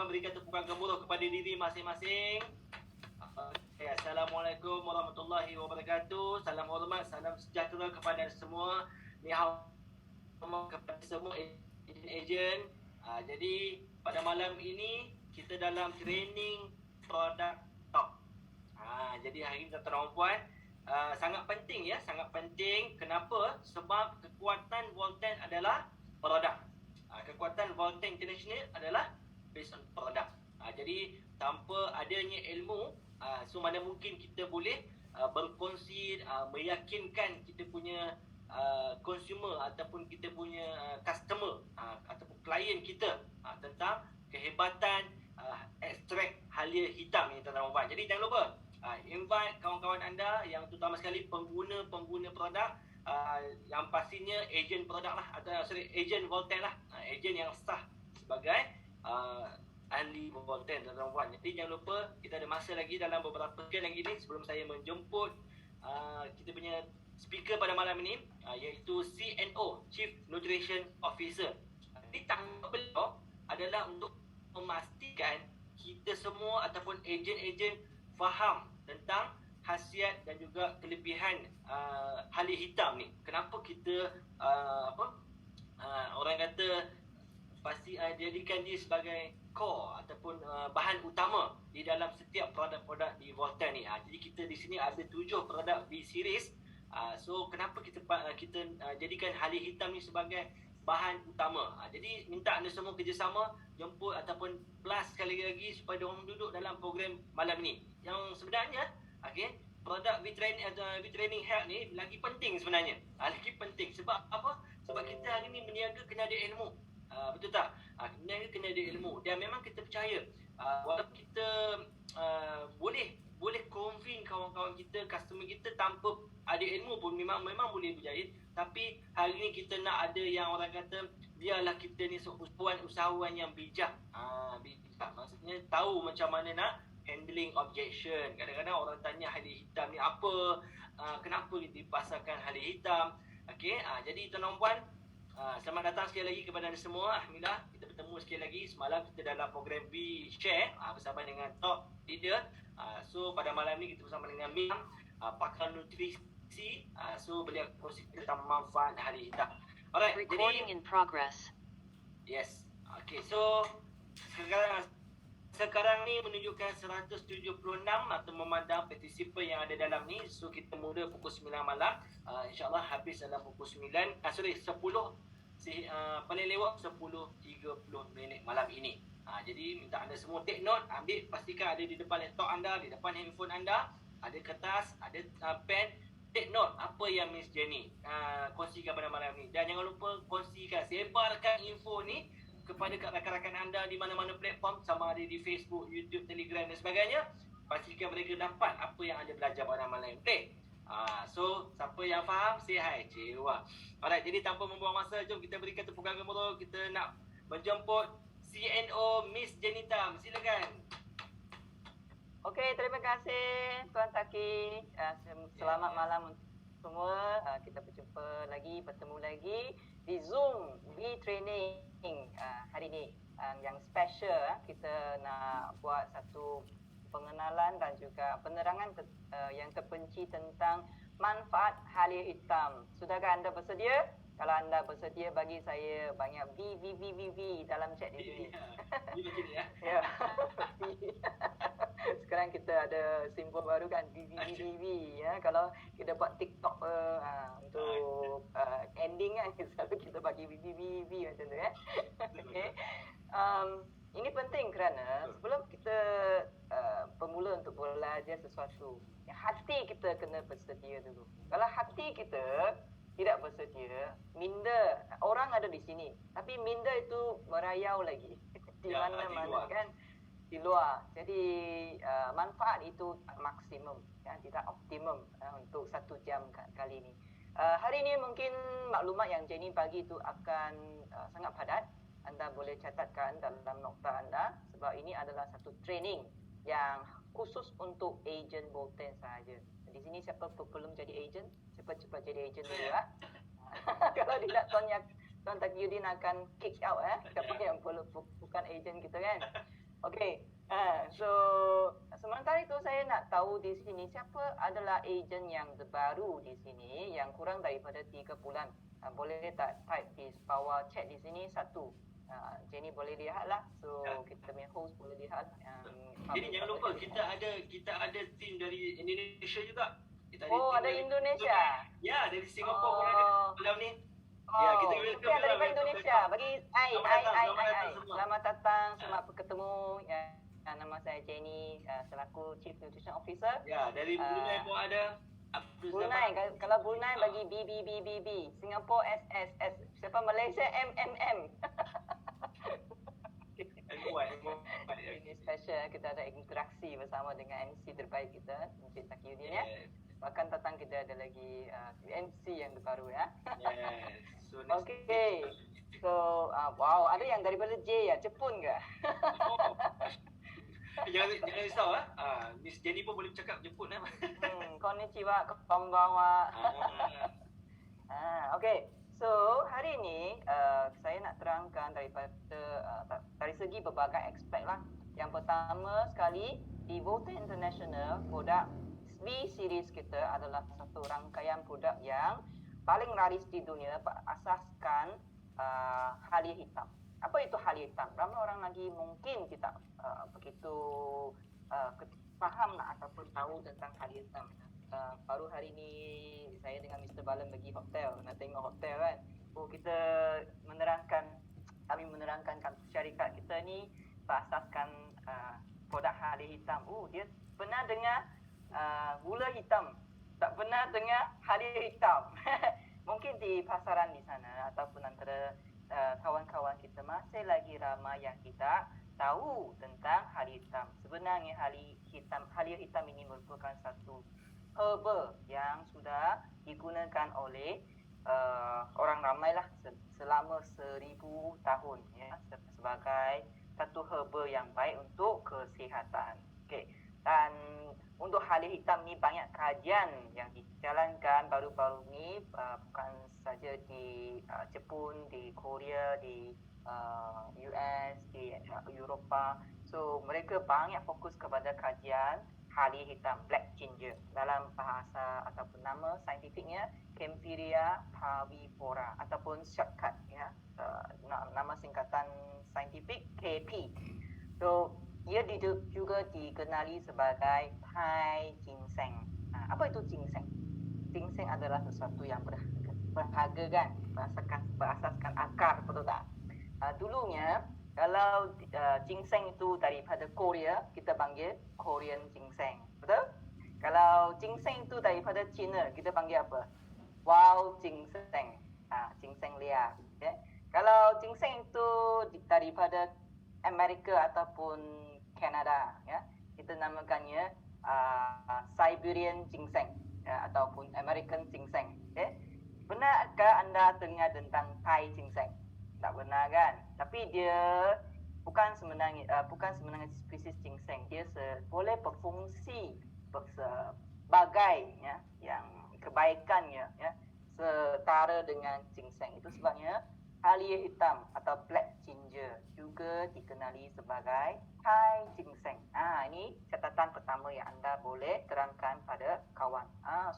berikan tepukan gemuruh kepada diri masing-masing. Assalamualaikum warahmatullahi wabarakatuh. Salam hormat, salam sejahtera kepada semua. Ni hao kepada semua ejen. Jadi pada malam ini kita dalam training produk talk. Jadi hari ini tuan-tuan dan puan, sangat penting ya, sangat penting. Kenapa? Sebab kekuatan Volten adalah produk. Kekuatan Volten International adalah based on produk. Jadi tanpa adanya ilmu, so mana mungkin kita boleh berkongsi, meyakinkan kita punya consumer ataupun kita punya customer ataupun klien kita tentang kehebatan ekstrak halia hitam ni tuan-tuan dan puan. Jadi jangan lupa invite kawan-kawan anda yang terutama sekali pengguna produk, yang pastinya ejen produk lah, atau ejen Volten lah, ejen yang sah sebagai ahli Volten tuan-tuan dan puan. Jadi jangan lupa, kita ada masa lagi dalam beberapa sekian lagi ni sebelum saya menjemput kita punya speaker pada malam ini, iaitu CNO, Chief Nutrition Officer. Jadi tanggung beliau adalah untuk memastikan kita semua ataupun ejen-ejen faham tentang khasiat dan juga kelebihan halia hitam ni. Kenapa kita orang kata pasti jadikan dia sebagai core ataupun bahan utama di dalam setiap produk-produk di Volten ni. Jadi kita di sini ada 7 produk V series. So kenapa kita jadikan halia hitam ni sebagai bahan utama. Jadi minta anda semua kerjasama, jemput ataupun plus sekali lagi supaya diorang duduk dalam program malam ni. Yang sebenarnya produk V-Training Health ni lagi penting sebenarnya. Lagi penting sebab apa? Sebab kita hari ni berniaga kena ada ilmu. Betul tak? Berniaga kena ada ilmu. Dan memang kita percaya walaupun kita boleh convince kawan-kawan kita, customer kita tanpa ada ilmu pun memang boleh berjaya. Tapi hari ni kita nak ada yang orang kata biarlah kita ni usahawan yang bijak. Bijak maksudnya tahu macam mana nak handling objection. Kadang-kadang orang tanya halia hitam ni apa, kenapa dipasarkan halia hitam. Jadi tuan-tuan puan, selamat datang sekali lagi kepada anda semua. Alhamdulillah kita bertemu sekali lagi. Semalam kita dalam program V-Share bersama dengan top leader. So pada malam ni kita bersama dengan Mim, pakar nutrisi. So beliau kongsi tentang manfaat halia hitam. Alright, Recording in progress. Yes. So sekarang ni menunjukkan 176 atau memandang partisipan yang ada dalam ni. So kita mula pukul 9 malam. InsyaAllah habis dalam pukul 10 paling lewat 10.30 minit malam ini. Jadi minta anda semua take note, ambil, pastikan ada di depan laptop anda, di depan handphone anda, ada kertas, ada pen. Take note apa yang Miss Jenny kongsikan pada malam ni. Dan jangan lupa kongsikan, sebarkan info ni kepada rakan-rakan anda di mana-mana platform, sama ada di Facebook, YouTube, Telegram dan sebagainya. Pastikan mereka dapat apa yang anda belajar pada malam ni. So siapa yang faham, say hi. Cewa. Alright, jadi tanpa membuang masa, jom kita berikan tepukan gemuruh. Kita nak menjemput CNO Miss Jenny Tam. Silakan. Okey, terima kasih Tuan Taki. Selamat malam semua. Kita bertemu lagi di Zoom V-Training hari ini. Yang special, kita nak buat satu pengenalan dan juga penerangan yang terperinci tentang manfaat halia hitam. Sudahkah anda bersedia? Kalau anda bersedia, bagi saya banyak V dalam chat di sini. Ya. Sekarang kita ada simbol baru kan, V ya. Kalau kita buat TikTok untuk ending kan, selalu kita bagi V macam tu ya. Okay. Ini penting kerana sebelum kita bermula untuk belajar sesuatu, hati kita kena bersedia dulu. Kalau hati kita tidak bersedia, minda, orang ada di sini, tapi minda itu merayau lagi di mana-mana kan, di luar. Jadi manfaat itu tak maksimum, ya, tidak optimum untuk 1 jam kali ini. Hari ini mungkin maklumat yang Jenny bagi itu akan sangat padat. Anda boleh catatkan dalam nota anda, sebab ini adalah satu training yang khusus untuk ejen Volten sahaja. Di sini siapa belum jadi ejen, cepat-cepat jadi ejen dulu ya. Kalau tidak Tuan Takyudin akan kick out siapa yang bukan ejen kita kan. Okey. So sementara itu saya nak tahu di sini siapa adalah ejen yang terbaru di sini yang kurang daripada 3 bulan. Boleh tak type di bawah chat di sini satu. Jenny boleh lihatlah. So kita punya host boleh lihat. Jadi jangan lupa kita ada tim dari Indonesia juga. Kita ada Indonesia. Ya, dari Singapura pun ada malam ni. Ya, kita welcome yang daripada Indonesia. Bagi selamat datang, Ya. selamat bertemu. Ya, nama saya Jenny selaku Chief Nutrition Officer. Ya, dari Brunei pun ada. Brunei, kalau Brunei bagi BBBBB, Singapore SSS, siapa Malaysia MMM. Ini special, kita ada interaksi bersama dengan MC terbaik kita, Encik Taqiyuddin ya. Bahkan datang kita ada lagi MC yang terbaru ya. Yes. So, okay. So, wow, ada yang daripada J ya, Jepun ke? Jangan risau Miss Jenny pun boleh cakap Jepun Konnichiwa, konbanwa. Okay. So, hari ini saya nak terangkan dari segi berbagai aspek lah. Yang pertama sekali, di Volta International, produk B-Series kita adalah satu rangkaian produk yang paling laris di dunia berasaskan halia hitam. Apa itu halia hitam? Ramai orang lagi mungkin tidak begitu faham ataupun tahu tentang halia hitam. Baru hari ini saya dengan Mr. Balan pergi hotel, nak tengok hotel kan. Kami menerangkan syarikat kita ni berasaskan produk halia hitam. Dia pernah dengar gula hitam, tak pernah dengar halia hitam. Mungkin di pasaran di sana ataupun antara kawan-kawan kita masih lagi ramai yang tidak tahu tentang halia hitam. Sebenarnya halia hitam ini merupakan satu herba yang sudah digunakan oleh orang ramai lah selama 1000 tahun ya, sebagai satu herba yang baik untuk kesihatan. Okey. Dan untuk halia hitam ni banyak kajian yang dijalankan baru-baru ni, bukan saja di Jepun, di Korea, di US, di Eropah. So mereka banyak fokus kepada kajian halia hitam, black ginger. Dalam bahasa ataupun nama saintifiknya Kaempferia parvifera ataupun shortcut ya, nama singkatan saintifik KP. So ia juga dikenali sebagai Thai ginseng. Apa itu ginseng? Ginseng adalah sesuatu yang berharga kan, berasaskan akar, betul tak? Dulunya kalau ginseng itu daripada Korea, kita panggil Korean ginseng, betul? Kalau ginseng itu daripada China, kita panggil apa? Wild ginseng, ginseng liar. Okay? Kalau ginseng itu daripada Amerika ataupun Kanada, ya, kita namakannya Siberian ginseng ya, ataupun American ginseng. Okay? Benarkah anda dengar tentang Thai ginseng? Tak benar kan? Tapi dia bukan sebenarnya spesies ginseng. Dia boleh berfungsi sebagai ya, yang kebaikannya ya, setara dengan ginseng. Itu sebabnya halia hitam atau black ginger juga dikenali sebagai Thai ginseng. Ini catatan pertama yang anda boleh terangkan pada kawan.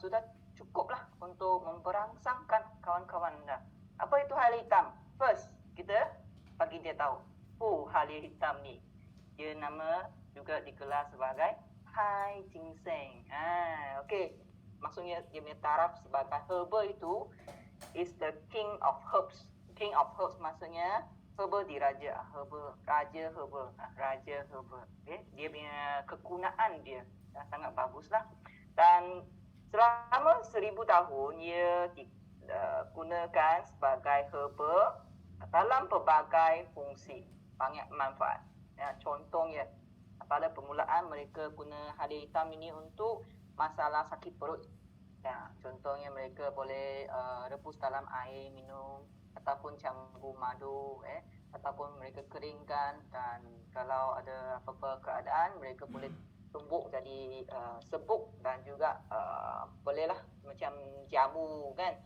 Sudah cukuplah untuk memperangsangkan kawan-kawan anda. Apa itu halia hitam? First, kita bagi dia tahu. Halia hitam ni, dia nama juga digelar sebagai Thai ginseng. Okey. Maksudnya dia punya taraf sebagai herba itu is the king of herbs. King of herbs maksudnya herba diraja, raja herba. Okay? Dia punya kegunaan dia sangat baguslah. Dan selama 1000 tahun ia digunakan sebagai herba dalam pelbagai fungsi, banyak manfaat. Contohnya pada permulaan mereka guna halia hitam ini untuk masalah sakit perut. Contohnya mereka boleh rebus dalam air minum ataupun campur madu, ataupun mereka keringkan, dan kalau ada apa-apa keadaan mereka boleh tumbuk jadi sebuk, dan juga bolehlah macam jamu kan,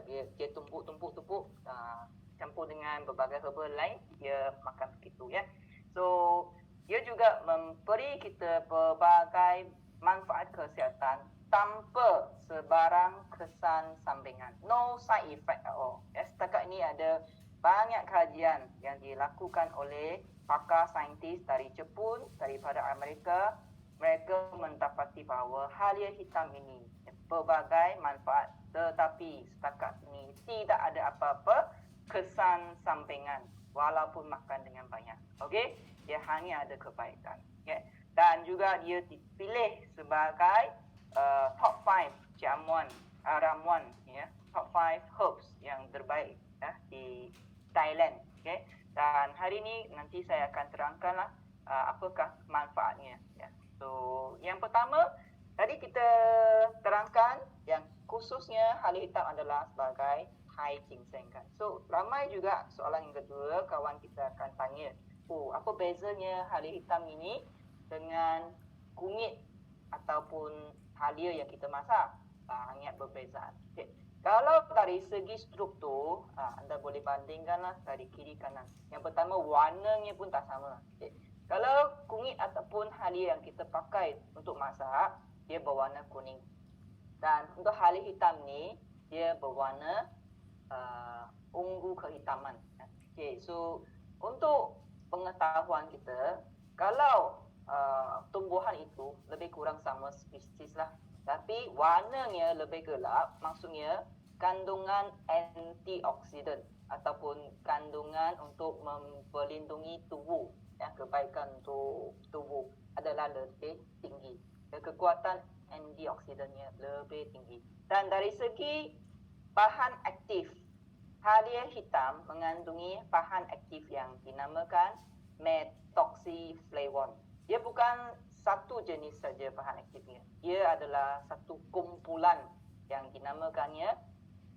dia tumbuk campur dengan berbagai herba lain, dia makan begitu ya. So dia juga memberi kita pelbagai manfaat kesihatan tanpa sebarang kesan sampingan. No side effect at all. Setakat ini ada banyak kajian yang dilakukan oleh pakar saintis dari Jepun, daripada Amerika. Mereka mendapati bahawa halia hitam ini pelbagai manfaat, tetapi setakat ini tidak ada apa-apa kesan sampingan walaupun makan dengan banyak. Okey, dia hanya ada kebaikan. Okay? Dan juga dia dipilih sebagai top 5 ramuan, ya, top 5 herbs yang terbaik di Thailand. Okay? Dan hari ini nanti saya akan terangkanlah apakah manfaatnya. Ya. So yang pertama tadi kita terangkan yang khususnya halia hitam adalah sebagai Thai ginseng kan. So ramai juga soalan yang kedua kawan kita akan tanya, apa bezanya halia hitam ini dengan kunyit ataupun halia yang kita masak? Banyak perbezaan. Okay. Kalau dari segi struktur, anda boleh bandingkanlah dari kiri kanan. Yang pertama, warnanya pun tak sama. Okay. Kalau kunyit ataupun halia yang kita pakai untuk masak, dia berwarna kuning. Dan untuk halia hitam ni, dia berwarna ungu kehitaman. Okay. So untuk pengetahuan kita, kalau tumbuhan itu lebih kurang sama spesies lah, tapi warnanya lebih gelap, maksudnya kandungan antioksidan ataupun kandungan untuk melindungi tubuh, kebaikan untuk tubuh adalah lebih tinggi. Kekuatan antioksidannya lebih tinggi. Dan dari segi bahan aktif, halia hitam mengandungi bahan aktif yang dinamakan methoxyflavone. Dia bukan satu jenis saja bahan aktifnya. Dia adalah satu kumpulan yang dinamakannya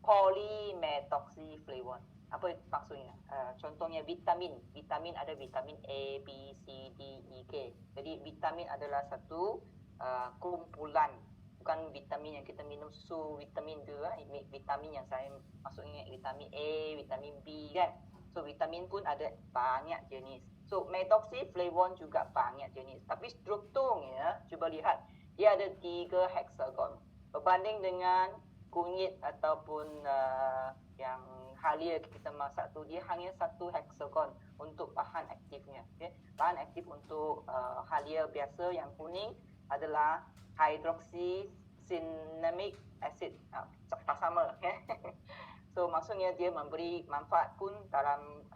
polymethoxyflavone. Apa maksudnya? Contohnya vitamin. Vitamin ada vitamin A, B, C, D, E, K. Jadi vitamin adalah satu kumpulan. Bukan vitamin yang kita minum susu, vitamin tu. Vitamin yang saya maksudnya vitamin A, vitamin B kan. So vitamin pun ada banyak jenis. So methoxyflavone juga banyak jenis. Tapi strukturnya, cuba lihat, dia ada 3 hexagon. Berbanding dengan kunyit ataupun yang halia kita masak tu, dia hanya 1 hexagon untuk bahan aktifnya. Okay? Bahan aktif untuk halia biasa yang kuning adalah hydroxycinnamic acid. Tak sama. Okay? So maksudnya dia memberi manfaat pun dalam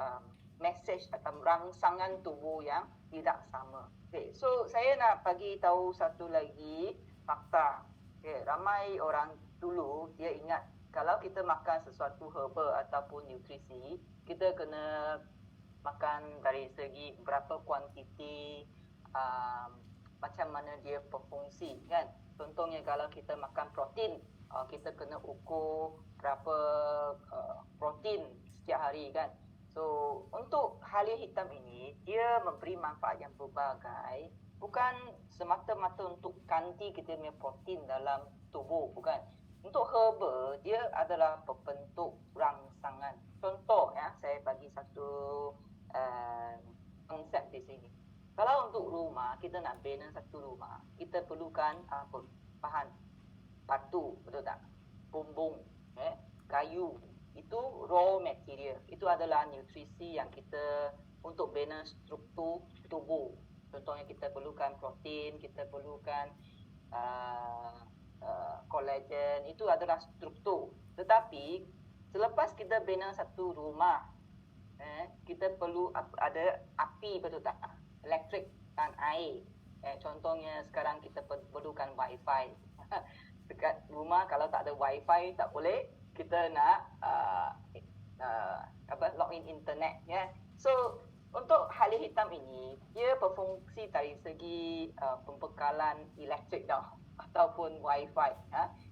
message atau rangsangan tubuh yang tidak sama. Okay, so saya nak bagi tahu satu lagi fakta. Okay, ramai orang dulu dia ingat kalau kita makan sesuatu herba ataupun nutrisi, kita kena makan dari segi berapa kuantiti, macam mana dia berfungsi kan. Contohnya kalau kita makan protein, kita kena ukur berapa protein setiap hari kan. So, untuk halia hitam ini, dia memberi manfaat yang berbagai. Bukan semata-mata untuk ganti kita punya protein dalam tubuh, bukan. Untuk herba, dia adalah berbentuk rangsangan. Contoh, saya bagi satu konsep di sini. Kalau untuk rumah, kita nak bina satu rumah, kita perlukan apa? Bahan. Batu, betul tak? Bumbung, kayu. Itu raw material. Itu adalah nutrisi yang kita untuk bina struktur tubuh. Contohnya kita perlukan protein, kita perlukan collagen. Itu adalah struktur. Tetapi selepas kita bina satu rumah, kita perlu ada api, betul tak? Elektrik dan air. Contohnya sekarang kita perlukan wifi. Dekat rumah kalau tak ada wifi tak boleh. Kita nak login internet, ya. So untuk halia hitam ini, dia berfungsi dari segi pembekalan elektrik ataupun wifi.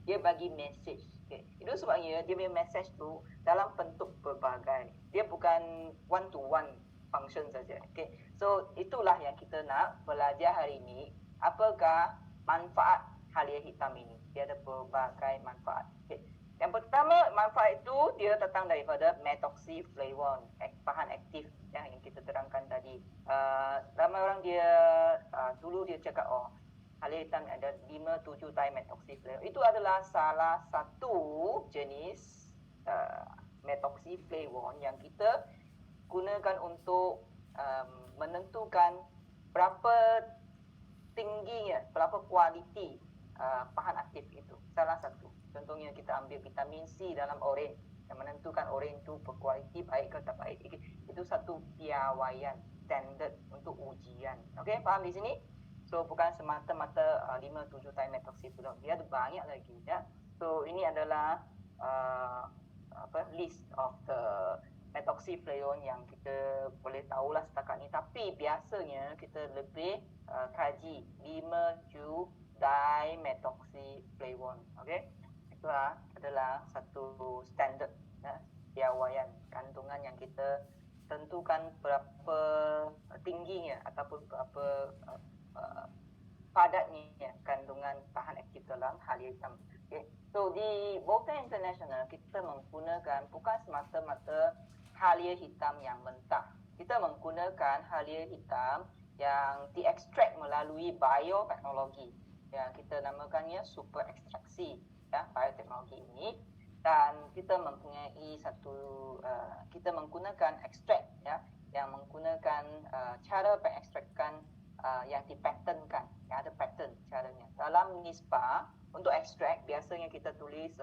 Dia bagi message. Okay. Itu sebabnya dia punya message tu dalam bentuk berbagai. Dia bukan one to one function saja. Okay. So itulah yang kita nak belajar hari ini. Apakah manfaat halia hitam ini? Dia ada berbagai manfaat. Okay. Yang pertama, manfaat itu dia datang daripada methoxyflavone, bahan aktif yang kita terangkan tadi. Ramai orang dia dulu dia cakap halia hitam ada 5-7 dimetoxyflavone. Itu adalah salah satu jenis methoxyflavone yang kita gunakan untuk menentukan berapa tingginya, berapa kualiti bahan aktif itu. Salah satu. Contohnya kita ambil vitamin C dalam oren yang menentukan oren itu berkualiti baik ke tak baik. Itu satu piawaian standard untuk ujian. Okey, faham di sini? So bukan semata-mata 5-7 dimetoxyflavone. Dia ada banyak lagi ya. So ini adalah list of the methoxyflavone yang kita boleh tahulah setakat ni. Tapi biasanya kita lebih kaji 5-7 dimetoxyflavone. Okey, itulah adalah satu standard ya, piawaian kandungan yang kita tentukan berapa tingginya ataupun berapa padatnya kandungan bahan aktif dalam halia hitam. Okay. So di Volta International kita menggunakan bukan semata-mata halia hitam yang mentah. Kita menggunakan halia hitam yang diekstrak melalui bioteknologi. Yang kita namakannya super ekstraksi ya, bioteknologi ini. Dan kita mempunyai kita menggunakan ekstrak ya, yang menggunakan cara pengekstrakan yang dipatenkan, yang ada patent caranya. Dalam nisbah untuk ekstrak biasanya kita tulis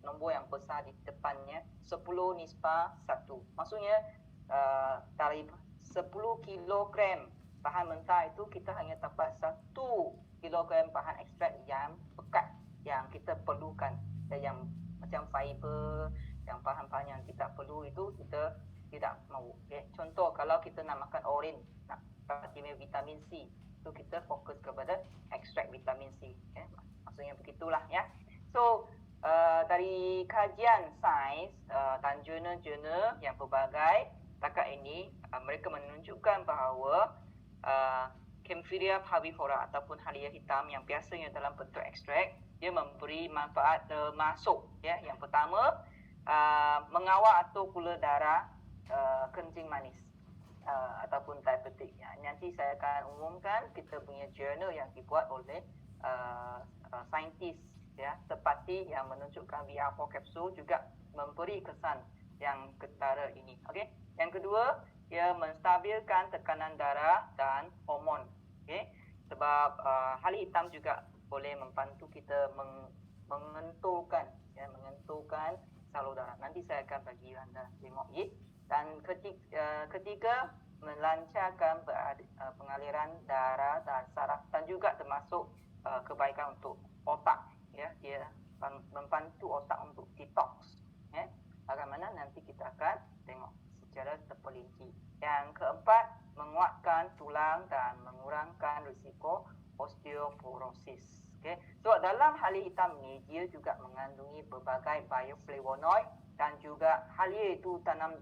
nombor yang besar di depannya 10:1. Maksudnya dari 10 kilogram bahan mentah itu kita hanya dapat 1 kilogram bahan ekstrak yang pekat yang kita perlukan. Yang macam fiber, yang bahan-bahan yang tidak perlu itu kita tidak mahu. Okay. Contoh kalau kita nak makan oren, nak dapat vitamin C, itu kita fokus kepada ekstrak vitamin C. Okay. Maksudnya begitulah ya. So dari kajian sains dan jurnal-jurnal yang berbagai setakat ini, mereka menunjukkan bahawa Kaempferia parvifera ataupun halia hitam yang biasanya dalam bentuk ekstrak, dia memberi manfaat termasuk ya, yang pertama mengawal atur gula darah kencing manis ataupun diabetik ya. Nanti saya akan umumkan kita punya jurnal yang dibuat oleh saintis ya, seperti yang menunjukkan VR4 kapsul juga memberi kesan yang ketara ini. Okey. Yang kedua, ia menstabilkan tekanan darah dan hormon. Okey. Sebab halia hitam juga boleh membantu kita mengenturkan salur darah. Nanti saya akan bagi anda tengok ya. Dan ketiga melancarkan pengaliran darah dan saraf dan juga termasuk kebaikan untuk otak ya. Dia membantu otak untuk detox ya. Bagaimana nanti kita akan tengok secara terperinci. Yang keempat, menguatkan tulang dan mengurangkan risiko osteoporosis. Okay. So dalam halia hitam ni dia juga mengandungi berbagai bioflavonoid dan juga halia itu tanam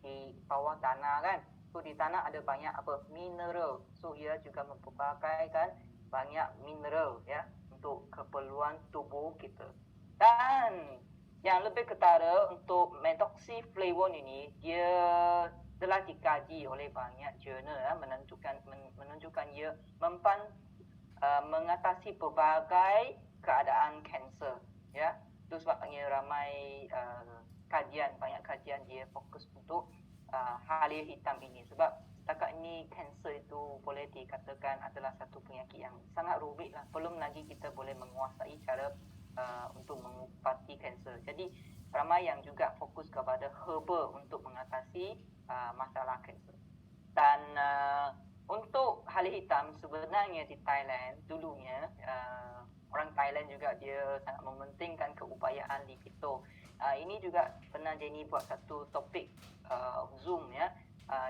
di bawah tanah kan. So di tanah ada banyak mineral. So ia juga mempelbagaikan banyak mineral ya untuk keperluan tubuh kita. Dan yang lebih ketara untuk methoxyflavone ini, dia telah dikaji oleh banyak jurnal ya, menunjukkan ia mengatasi pelbagai keadaan kanser ya. Itu sebabnya ramai banyak kajian dia fokus untuk halia hitam ini. Sebab setakat ini kanser itu boleh dikatakan adalah satu penyakit yang sangat rumit lah. Belum lagi kita boleh menguasai cara untuk mengubati kanser. Jadi ramai yang juga fokus kepada herba untuk mengatasi masalah kanser. Dan untuk halia hitam sebenarnya di Thailand dulunya orang Thailand juga dia sangat mementingkan keupayaan di keto. Ini juga pernah Jenny buat satu topik Zoom ya,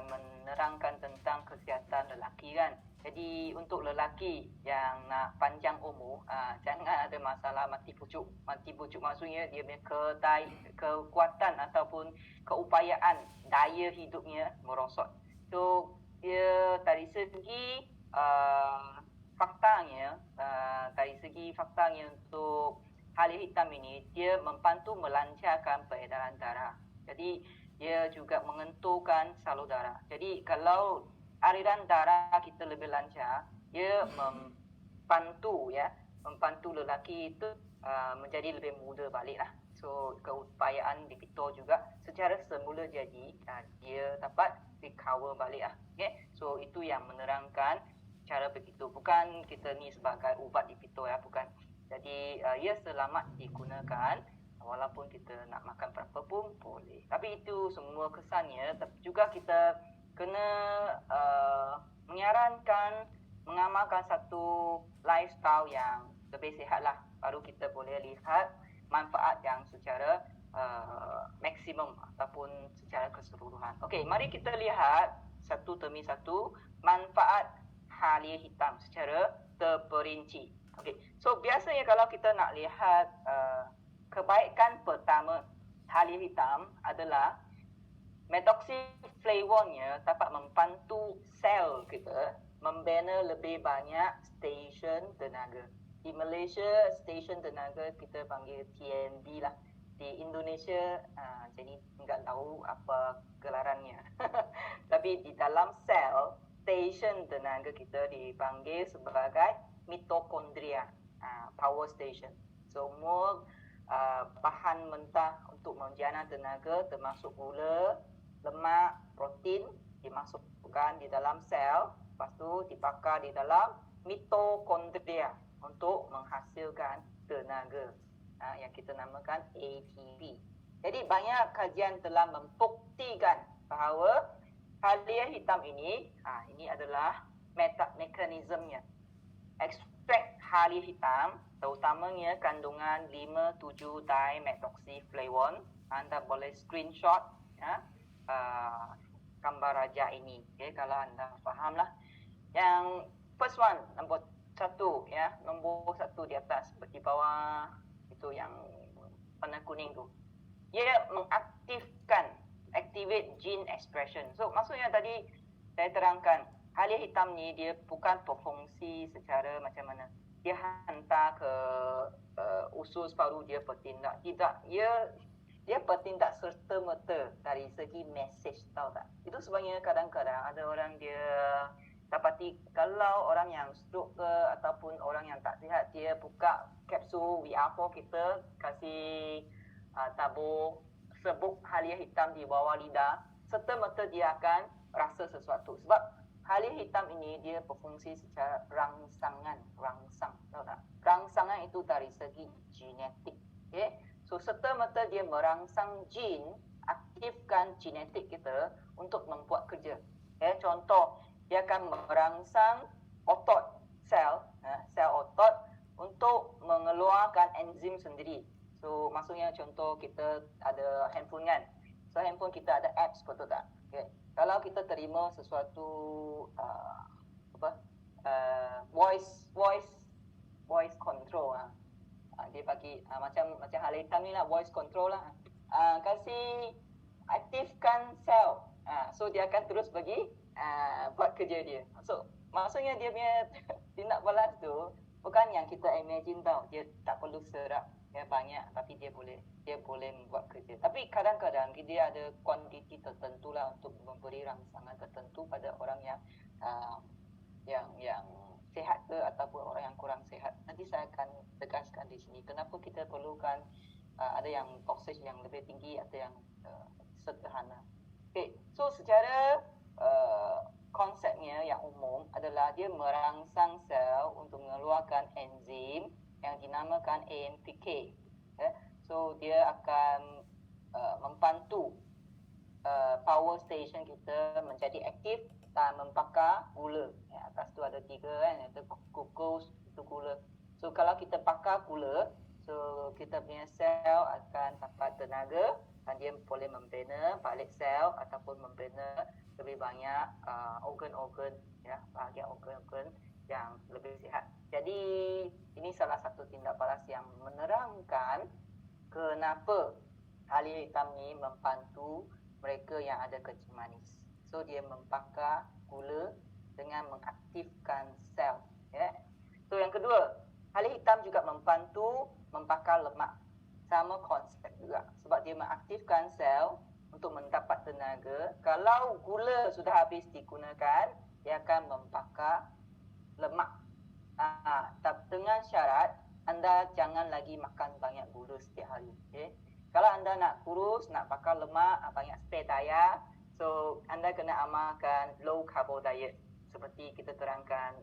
menerangkan tentang kesihatan lelaki kan. Jadi untuk lelaki yang nak panjang umur, jangan ada masalah mati pucuk. Mati pucuk maksudnya dia punya kekuatan ataupun keupayaan daya hidupnya merosot. So dia dari segi faktanya untuk halia hitam ini dia membantu melancarkan peredaran darah. Jadi dia juga mengenturkan salur darah. Jadi kalau aliran darah kita lebih lancar, dia membantu lelaki itu menjadi lebih muda balik lah. So keupayaan dipito juga secara semula jadi dia dapat recover balik lah. Okay? So itu yang menerangkan cara begitu. Bukan kita ni sebagai ubat dipito ya, bukan. Jadi ia selamat digunakan walaupun kita nak makan berapa pun boleh. Tapi itu semua kesannya. Tapi juga kita kena menyarankan, mengamalkan satu lifestyle yang lebih sihat lah. Baru kita boleh lihat manfaat yang secara maksimum ataupun secara keseluruhan. Okey, mari kita lihat satu demi satu manfaat halia hitam secara terperinci. Okey, so biasanya kalau kita nak lihat kebaikan pertama halia hitam adalah methoxyflavonnya dapat membantu sel kita membina lebih banyak stesen tenaga. Di Malaysia, stesen tenaga kita panggil TNB lah. Di Indonesia, jadi enggak tahu apa gelarannya. Tapi di dalam sel, stesen tenaga kita dipanggil sebagai mitokondria, power station. Semua bahan mentah untuk menjana tenaga termasuk gula, lemak, protein dimasukkan di dalam sel, lepas tu dibakar di dalam mitokondria untuk menghasilkan tenaga yang kita namakan ATP. Jadi banyak kajian telah membuktikan bahawa halia hitam ini adalah mekanismenya. Ekstrak halia hitam terutamanya kandungan 5,7-dimethoxyflavone. Anda boleh screenshot gambar raja ini, okay, kalau anda fahamlah. Yang first one, nombor satu di atas, di bawah itu yang warna kuning tu. Ia activate gene expression. So maksudnya tadi saya terangkan, halia hitam ni dia bukan berfungsi secara macam mana. Dia hantar ke usus baru dia bertindak. Tidak, dia bertindak serta-merta dari segi message, tahu tak? Itu sebabnya kadang-kadang ada orang dia dapati kalau orang yang stroke ke ataupun orang yang tak sihat, dia buka kapsul VR4 kita, kasih tabur serbuk halia hitam di bawah lidah, serta-merta dia akan rasa sesuatu. Sebab halia hitam ini dia berfungsi secara rangsangan, tahu tak? Rangsangan itu dari segi genetik. Okay? So serta-merta dia merangsang jin, aktifkan genetik kita untuk membuat kerja. Okay? Contoh, dia akan merangsang otot, sel otot untuk mengeluarkan enzim sendiri. So maksudnya contoh kita ada handphone kan. So handphone kita ada apps, betul tak? Okay. Kalau kita terima sesuatu voice control, dia bagi macam halia hitam ni lah, voice control lah. Kasih aktifkan sel. So dia akan terus bagi buat kerja dia. So maksudnya dia punya tindak balas tu bukan yang kita imagine tau. Dia tak perlu serap banyak, tapi dia boleh membuat kerja. Tapi kadang-kadang dia ada kuantiti tertentu lah untuk memberi rangsangan tertentu pada orang yang sihat ke ataupun orang yang kurang sihat. Nanti saya akan tegaskan di sini kenapa kita perlukan ada yang dosage yang lebih tinggi, ada yang sederhana. Okay, so secara konsepnya yang umum adalah dia merangsang sel untuk mengeluarkan enzim yang dinamakan AMPK. So dia akan membantu power station kita menjadi aktif dan membakar gula. Atas tu ada 3 kan, itu glucose, itu gula. So kalau kita bakar gula, so kita punya sel akan dapat tenaga dan dia boleh membina balik sel ataupun membina lebih banyak organ-organ, bahagian organ-organ yang lebih sihat. Jadi ini salah satu tindak balas yang menerangkan kenapa halia hitam ni membantu mereka yang ada kencing manis. So dia membakar gula dengan mengaktifkan sel. So yang kedua, halia hitam juga membantu membakar lemak. Sama konsep juga, sebab dia mengaktifkan sel untuk mendapat tenaga. Kalau gula sudah habis digunakan, dia akan membakar lemak. Dengan syarat anda jangan lagi makan banyak gula setiap hari. Okay? Kalau anda nak kurus, nak bakar lemak, banyak spare daya, so anda kena amalkan low carbo diet seperti kita terangkan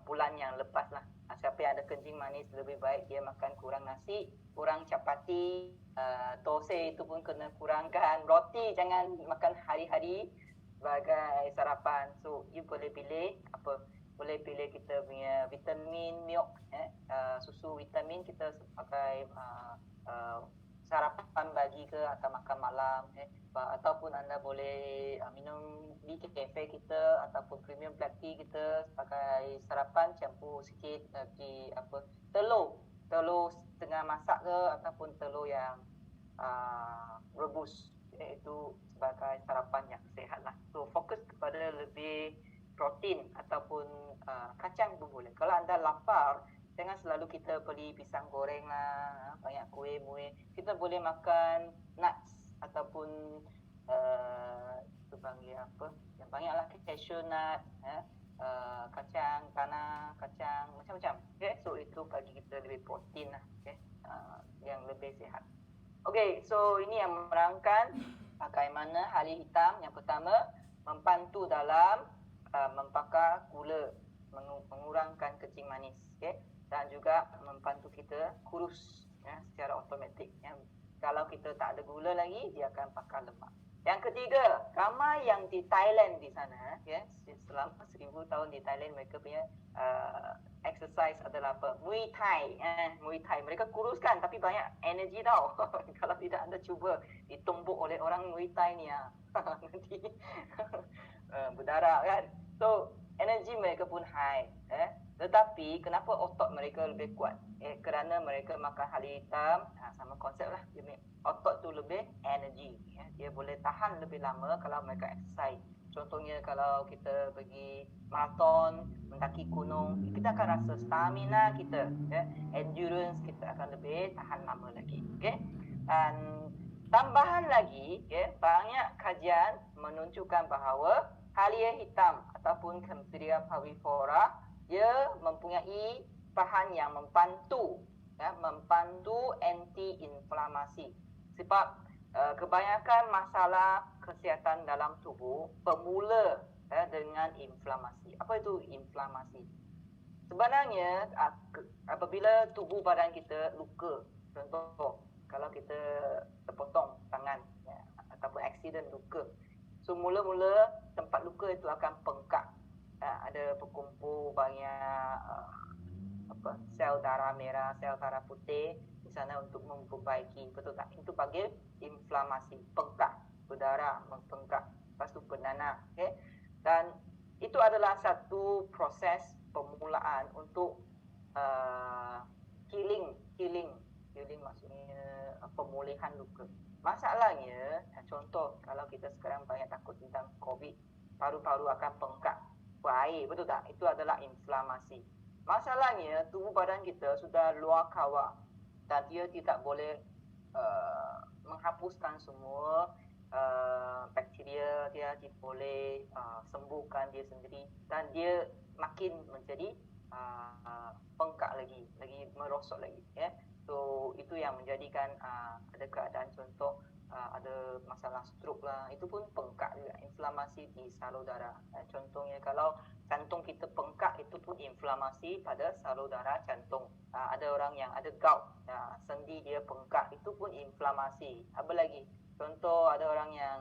bulan yang lepas lah. Siapa yang ada kencing manis lebih baik dia makan kurang nasi, kurang capati, tosai itu pun kena kurangkan, roti jangan makan hari-hari sebagai sarapan. So you boleh pilih boleh pilih kita punya vitamin milk, susu vitamin kita sebagai sarapan pagi ke atau makan malam, ataupun anda boleh minum di kafe kita ataupun premium black tea kita sebagai sarapan, campur sikit lagi telur setengah masak ke ataupun telur yang rebus, itu sebagai sarapan yang sihat lah. So fokus kepada lebih protein ataupun kacang pun boleh. Kalau anda lapar, jangan selalu kita beli pisang goreng lah, banyak kuih muih. Kita boleh makan nuts ataupun itu panggil apa? Yang banyaklah cashew nut, kacang tanah, kacang macam-macam. Okay, so itu bagi kita lebih protein lah, okay? Yang lebih sihat. Okay, so ini yang menerangkan bagaimana Halih Hitam yang pertama membantu dalam membakar gula, mengurangkan kencing manis, okay? Dan juga membantu kita kurus secara automatik. Kalau kita tak ada gula lagi, dia akan bakar lemak. Yang ketiga, ramai yang di Thailand di sana, selama 1000 tahun di Thailand mereka punya exercise adalah apa? Muay Thai. Muay Thai. Mereka kuruskan tapi banyak energi tau. Kalau tidak anda cuba ditumbuk oleh orang Muay Thai ni, nanti berdarah kan. So energi mereka pun high. Tetapi kenapa otot mereka lebih kuat? Kerana mereka makan Halih Hitam, sama konsep lah. Otot tu lebih energi. Dia boleh tahan lebih lama kalau mereka exercise. Contohnya kalau kita pergi maraton, mendaki gunung, kita akan rasa stamina kita, endurance kita akan lebih tahan lama lagi. Okay? Dan tambahan lagi, banyak kajian menunjukkan bahawa Halih Hitam ataupun Camphilia parvifera dia mempunyai bahan yang membantu anti-inflamasi. Sebab kebanyakan masalah kesihatan dalam tubuh bermula dengan inflamasi. Apa itu inflamasi? Sebenarnya apabila tubuh badan kita luka, contoh kalau kita terpotong tangan ataupun aksiden luka, so mula-mula tempat luka itu akan bengkak. Ada berkumpul banyak sel darah merah, sel darah putih di sana untuk memperbaiki, betul tak? Itu panggil inflamasi, bengkak, berdarah, membengkak, lepas tu bernanah. Okay? Dan itu adalah satu proses permulaan untuk healing maksudnya pemulihan luka. Masalahnya, contoh kalau kita sekarang banyak takut tentang COVID, paru-paru akan bengkak, air, betul tak? Itu adalah inflamasi. Masalahnya tubuh badan kita sudah luar kawal dan dia tidak boleh menghapuskan semua bakteria, dia tidak boleh sembuhkan dia sendiri dan dia makin menjadi bengkak lagi merosot lagi. So itu yang menjadikan ada keadaan contoh ada masalah stroke lah, itu pun bengkak juga, inflamasi di salur darah. Contohnya kalau jantung kita bengkak, itu pun inflamasi pada salur darah jantung. Ada orang yang ada gout, sendi dia bengkak, itu pun inflamasi. Apa lagi? Contoh ada orang yang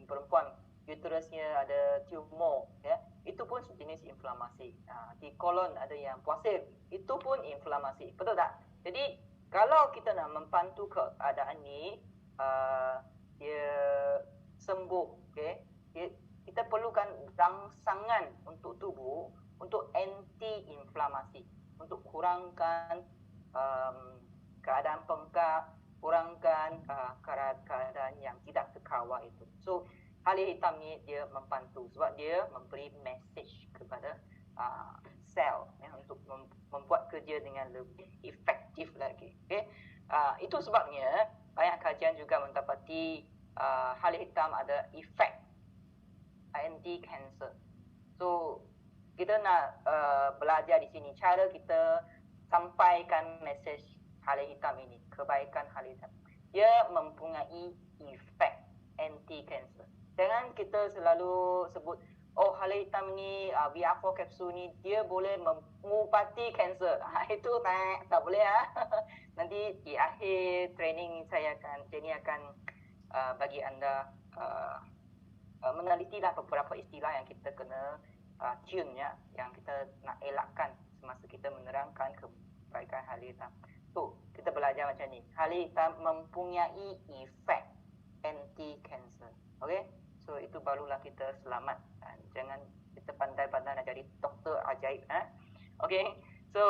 perempuan, uterusnya ada tumor, itu pun jenis inflamasi. Di kolon ada yang puasir, itu pun inflamasi. Betul tak? Jadi kalau kita nak membantu keadaan ni, dia sembuh, kita perlukan rangsangan untuk tubuh untuk anti-inflamasi, untuk kurangkan keadaan bengkak, kurangkan keadaan yang tidak terkawal itu. So Halih Hitam ni dia membantu sebab dia memberi message kepada sel untuk membuat kerja dengan lebih efektif lagi. Itu sebabnya banyak kajian juga mendapati Halih Hitam ada efek anti-cancer. So kita nak belajar di sini cara kita sampaikan mesej hala hitam ini, kebaikan hala hitam. Dia mempunyai efek anti-cancer. Jangan kita selalu sebut, oh hala hitam ni, VR4 capsule ni, dia boleh mengubati kanser. Itu tak boleh ya. Nanti di akhir training Jenny akan bagi anda menelitilah beberapa istilah yang kita kena tune ya, yang kita nak elakkan semasa kita menerangkan kebaikan hala hitam. So, kita belajar macam ni. Hala hitam mempunyai efek anti-cancer. Okay? So, itu barulah kita selamat. Jangan kita pandai-pandai nak jadi doktor ajaib. Okay? So,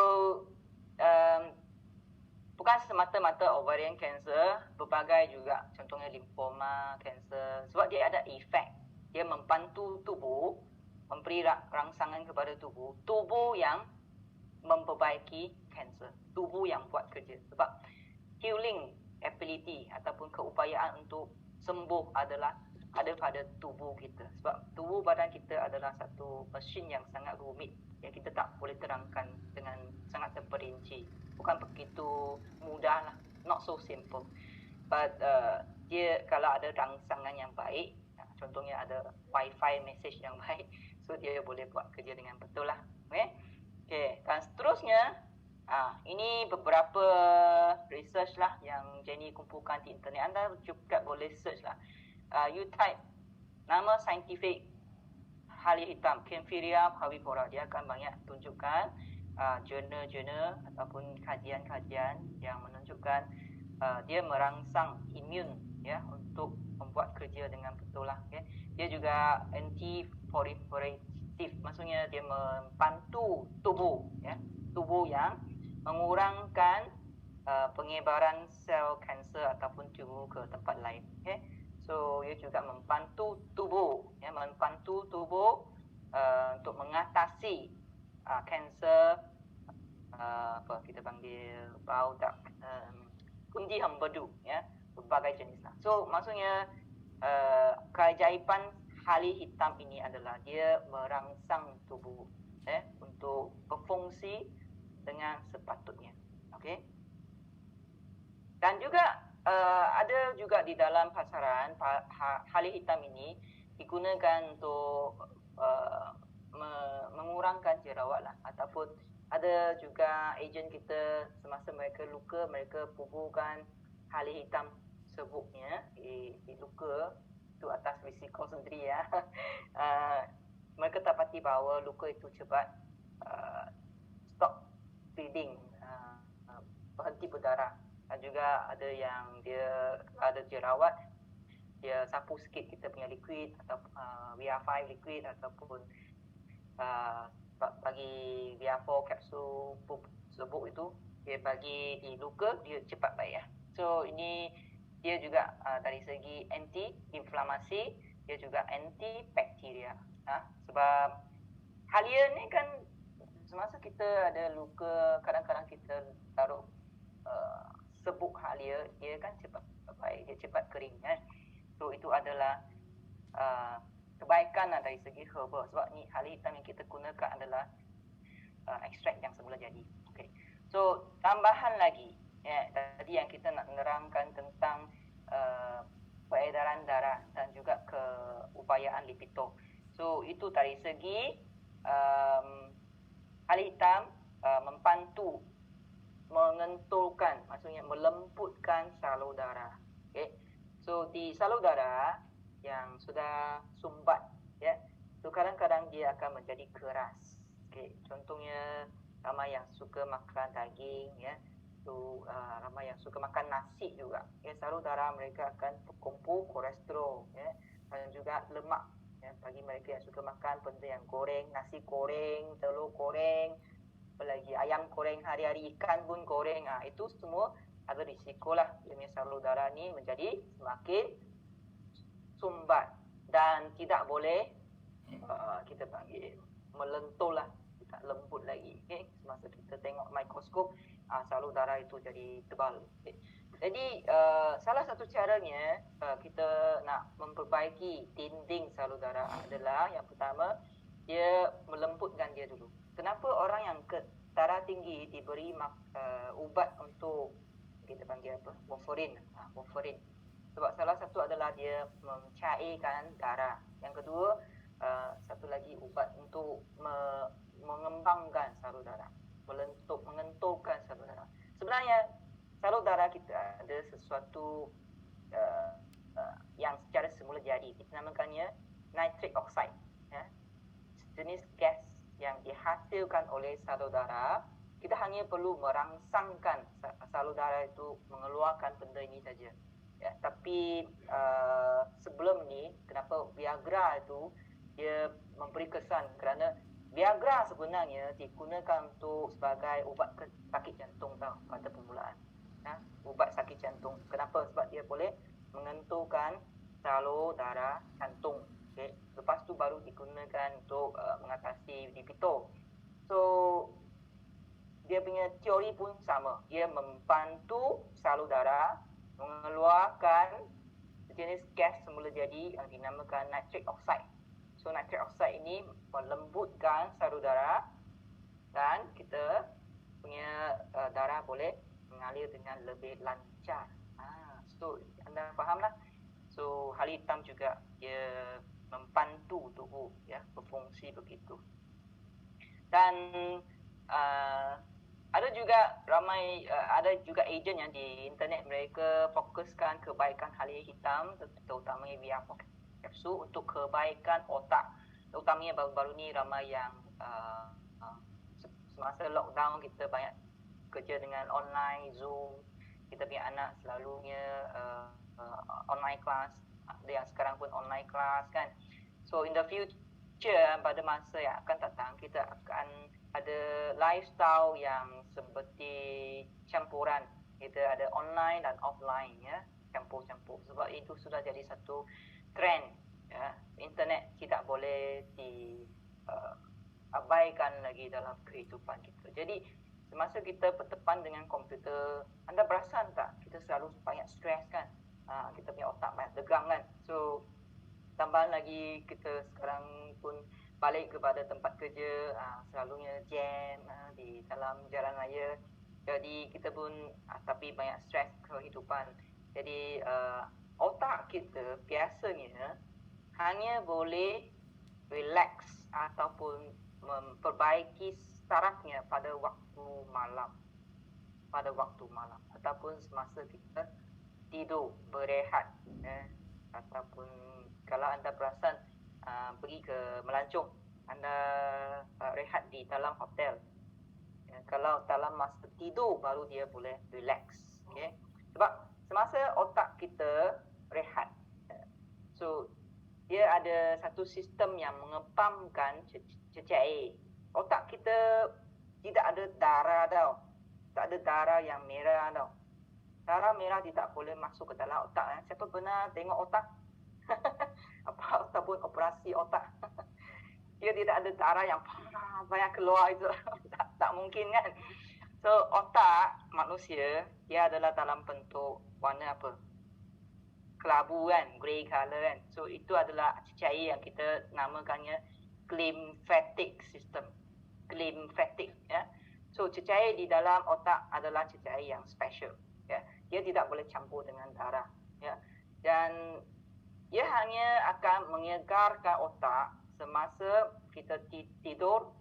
bukan semata-mata ovarian cancer, berbagai juga. Contohnya lymphoma cancer. Sebab dia ada efek. Dia membantu tubuh, memberi rangsangan kepada tubuh. Tubuh yang memperbaiki kanser. Tubuh yang buat kerja. Sebab healing ability ataupun keupayaan untuk sembuh adalah ada pada tubuh kita. Sebab tubuh badan kita adalah satu mesin yang sangat rumit yang kita tak boleh terangkan dengan sangat terperinci. Bukan begitu mudah lah. Not so simple. But dia kalau ada rangsangan yang baik, contohnya ada wifi message yang baik, so dia boleh buat kerja dengan betul lah. Okay. Dan seterusnya, ini beberapa research lah yang Jenny kumpulkan di internet. Anda juga boleh search lah. You type nama saintifik hala hitam, Kaempferia parvifera. Dia akan banyak tunjukkan jurnal-jurnal ataupun kajian-kajian yang menunjukkan dia merangsang imun ya untuk membuat kerja dengan betul lah. Okay. Dia juga anti-proliferative. Maksudnya dia membantu tubuh ya, tubuh yang mengurangkan penyebaran sel kanser ataupun tumor ke tempat lain. Okay. So ia juga membantu tubuh ya, membantu tubuh untuk mengatasi kanser apa kita panggil bau dak kundi hembedu ya, berbagai jenis lah. So maksudnya keajaiban hala hitam ini adalah dia merangsang tubuh untuk berfungsi dengan sepatutnya. Okey. Dan juga ada juga di dalam pasaran hala hitam ini digunakan untuk mengurangkan jerawat lah, ataupun ada juga ejen kita semasa mereka luka, mereka buburkan hala hitam serbuknya di luka itu atas risiko sendiri ya. Mereka dapati bahawa luka itu cepat stop bleeding, berhenti berdarah. Dan juga ada yang dia ada jerawat, dia sapu sikit kita punya liquid atau VR5 liquid ataupun bagi VR4 kapsul serbuk itu, dia bagi di luka, dia cepat baik ya. So ini dia juga dari segi anti-inflamasi, dia juga anti-bakteria. Sebab halia ni kan semasa kita ada luka, kadang-kadang kita taruh serbuk halia, dia kan cepat baik, dia cepat kering kan. So itu adalah kebaikan dari segi herba. Sebab ni hala hitam yang kita gunakan adalah ekstrak yang semula jadi. Okay. So tambahan lagi ya, tadi yang kita nak menerangkan tentang peredaran darah dan juga keupayaan lipido. So itu dari segi hala hitam membantu mengentulkan, maksudnya melembutkan salur darah. Okay. So di salur darah yang sudah sumbat ya, so kadang-kadang dia akan menjadi keras. Okay. Contohnya ramai yang suka makan daging ya, so ramai yang suka makan nasi juga ya, salur darah mereka akan berkumpul kolesterol ya, dan juga lemak ya, bagi mereka yang suka makan benda yang goreng, nasi goreng, telur goreng, apalagi ayam goreng hari-hari, ikan pun goreng, itu semua ada risiko lah dia punya salur darah ni menjadi semakin sumbat dan tidak boleh kita panggil melentur lah, tidak lembut lagi. Okay. Semasa kita tengok mikroskop, salur darah itu jadi tebal. Okay. Jadi salah satu caranya kita nak memperbaiki dinding salur darah adalah yang pertama, dia melembutkan dia dulu. Kenapa orang yang ke darah tinggi diberi ubat untuk kita panggil apa? Warfarin. Warfarin. Sebab salah satu adalah dia mencairkan darah. Yang kedua, satu lagi ubat untuk mengembangkan salur darah, mengenturkan salur darah. Sebenarnya salur darah kita ada sesuatu yang secara semula jadi. Kita namakannya nitric oxide. Ya. Jenis gas yang dihasilkan oleh salur darah. Kita hanya perlu merangsangkan salur darah itu mengeluarkan benda ini saja. Ya, tapi sebelum ni, kenapa Viagra itu dia memberi kesan, kerana Viagra sebenarnya digunakan untuk sebagai ubat sakit jantung tau, pada permulaan. Ya, ubat sakit jantung. Kenapa? Sebab dia boleh mengenturkan salur darah jantung. Okay. Lepas tu baru digunakan untuk mengatasi libido. So dia punya teori pun sama. Dia membantu salur darah mengeluarkan jenis gas semula jadi yang dinamakan nitric oxide. So nitric oxide ini melembutkan salur darah dan kita punya darah boleh mengalir dengan lebih lancar. So anda fahamlah. So hal hitam juga dia membantu tubuh ya berfungsi begitu. Dan ada juga ramai ada juga ejen yang di internet mereka fokuskan kebaikan halia hitam, terutamanya via kapsul untuk kebaikan otak. Terutamanya baru-baru ni ramai yang semasa lockdown kita banyak kerja dengan online, Zoom. Kita punya anak selalunya online class. Ada yang sekarang pun online class kan. So in the future, pada masa yang akan datang, kita akan ada lifestyle yang seperti campuran. Kita ada online dan offline ya, campur-campur. Sebab itu sudah jadi satu trend ya. Internet tidak boleh diabaikan lagi dalam kehidupan kita. Jadi semasa kita berdepan dengan komputer, anda perasan tak kita selalu banyak stres kan? Kita punya otak banyak tegang kan? So tambahan lagi kita sekarang pun balik kepada tempat kerja, selalunya jam di dalam jalan raya. Jadi kita pun tapi banyak stres kehidupan. Jadi otak kita biasanya hanya boleh relax ataupun memperbaiki sarafnya pada waktu malam. Pada waktu malam ataupun semasa kita tidur, berehat ataupun kalau anda perasan pergi ke melancong, anda rehat di dalam hotel. Kalau dalam masa tidur baru dia boleh relax. Okay? Sebab semasa otak kita rehat, so dia ada satu sistem yang mengepamkan cecair. Otak kita tidak ada darah tau. Tak ada darah yang merah tau. Darah merah tidak boleh masuk ke dalam otak. Siapa pernah tengok otak? Ataupun operasi otak. Dia tidak ada darah yang banyak keluar itu. tak mungkin kan. So otak manusia dia adalah dalam bentuk warna apa? Kelabu kan, grey color kan. So itu adalah cecair yang kita namakannya glymphatic system. Glymphatic ya. So cecair di dalam otak adalah cecair yang special ya. Dia tidak boleh campur dengan darah ya. Dan ia hanya akan menyegarkan otak semasa kita tidur,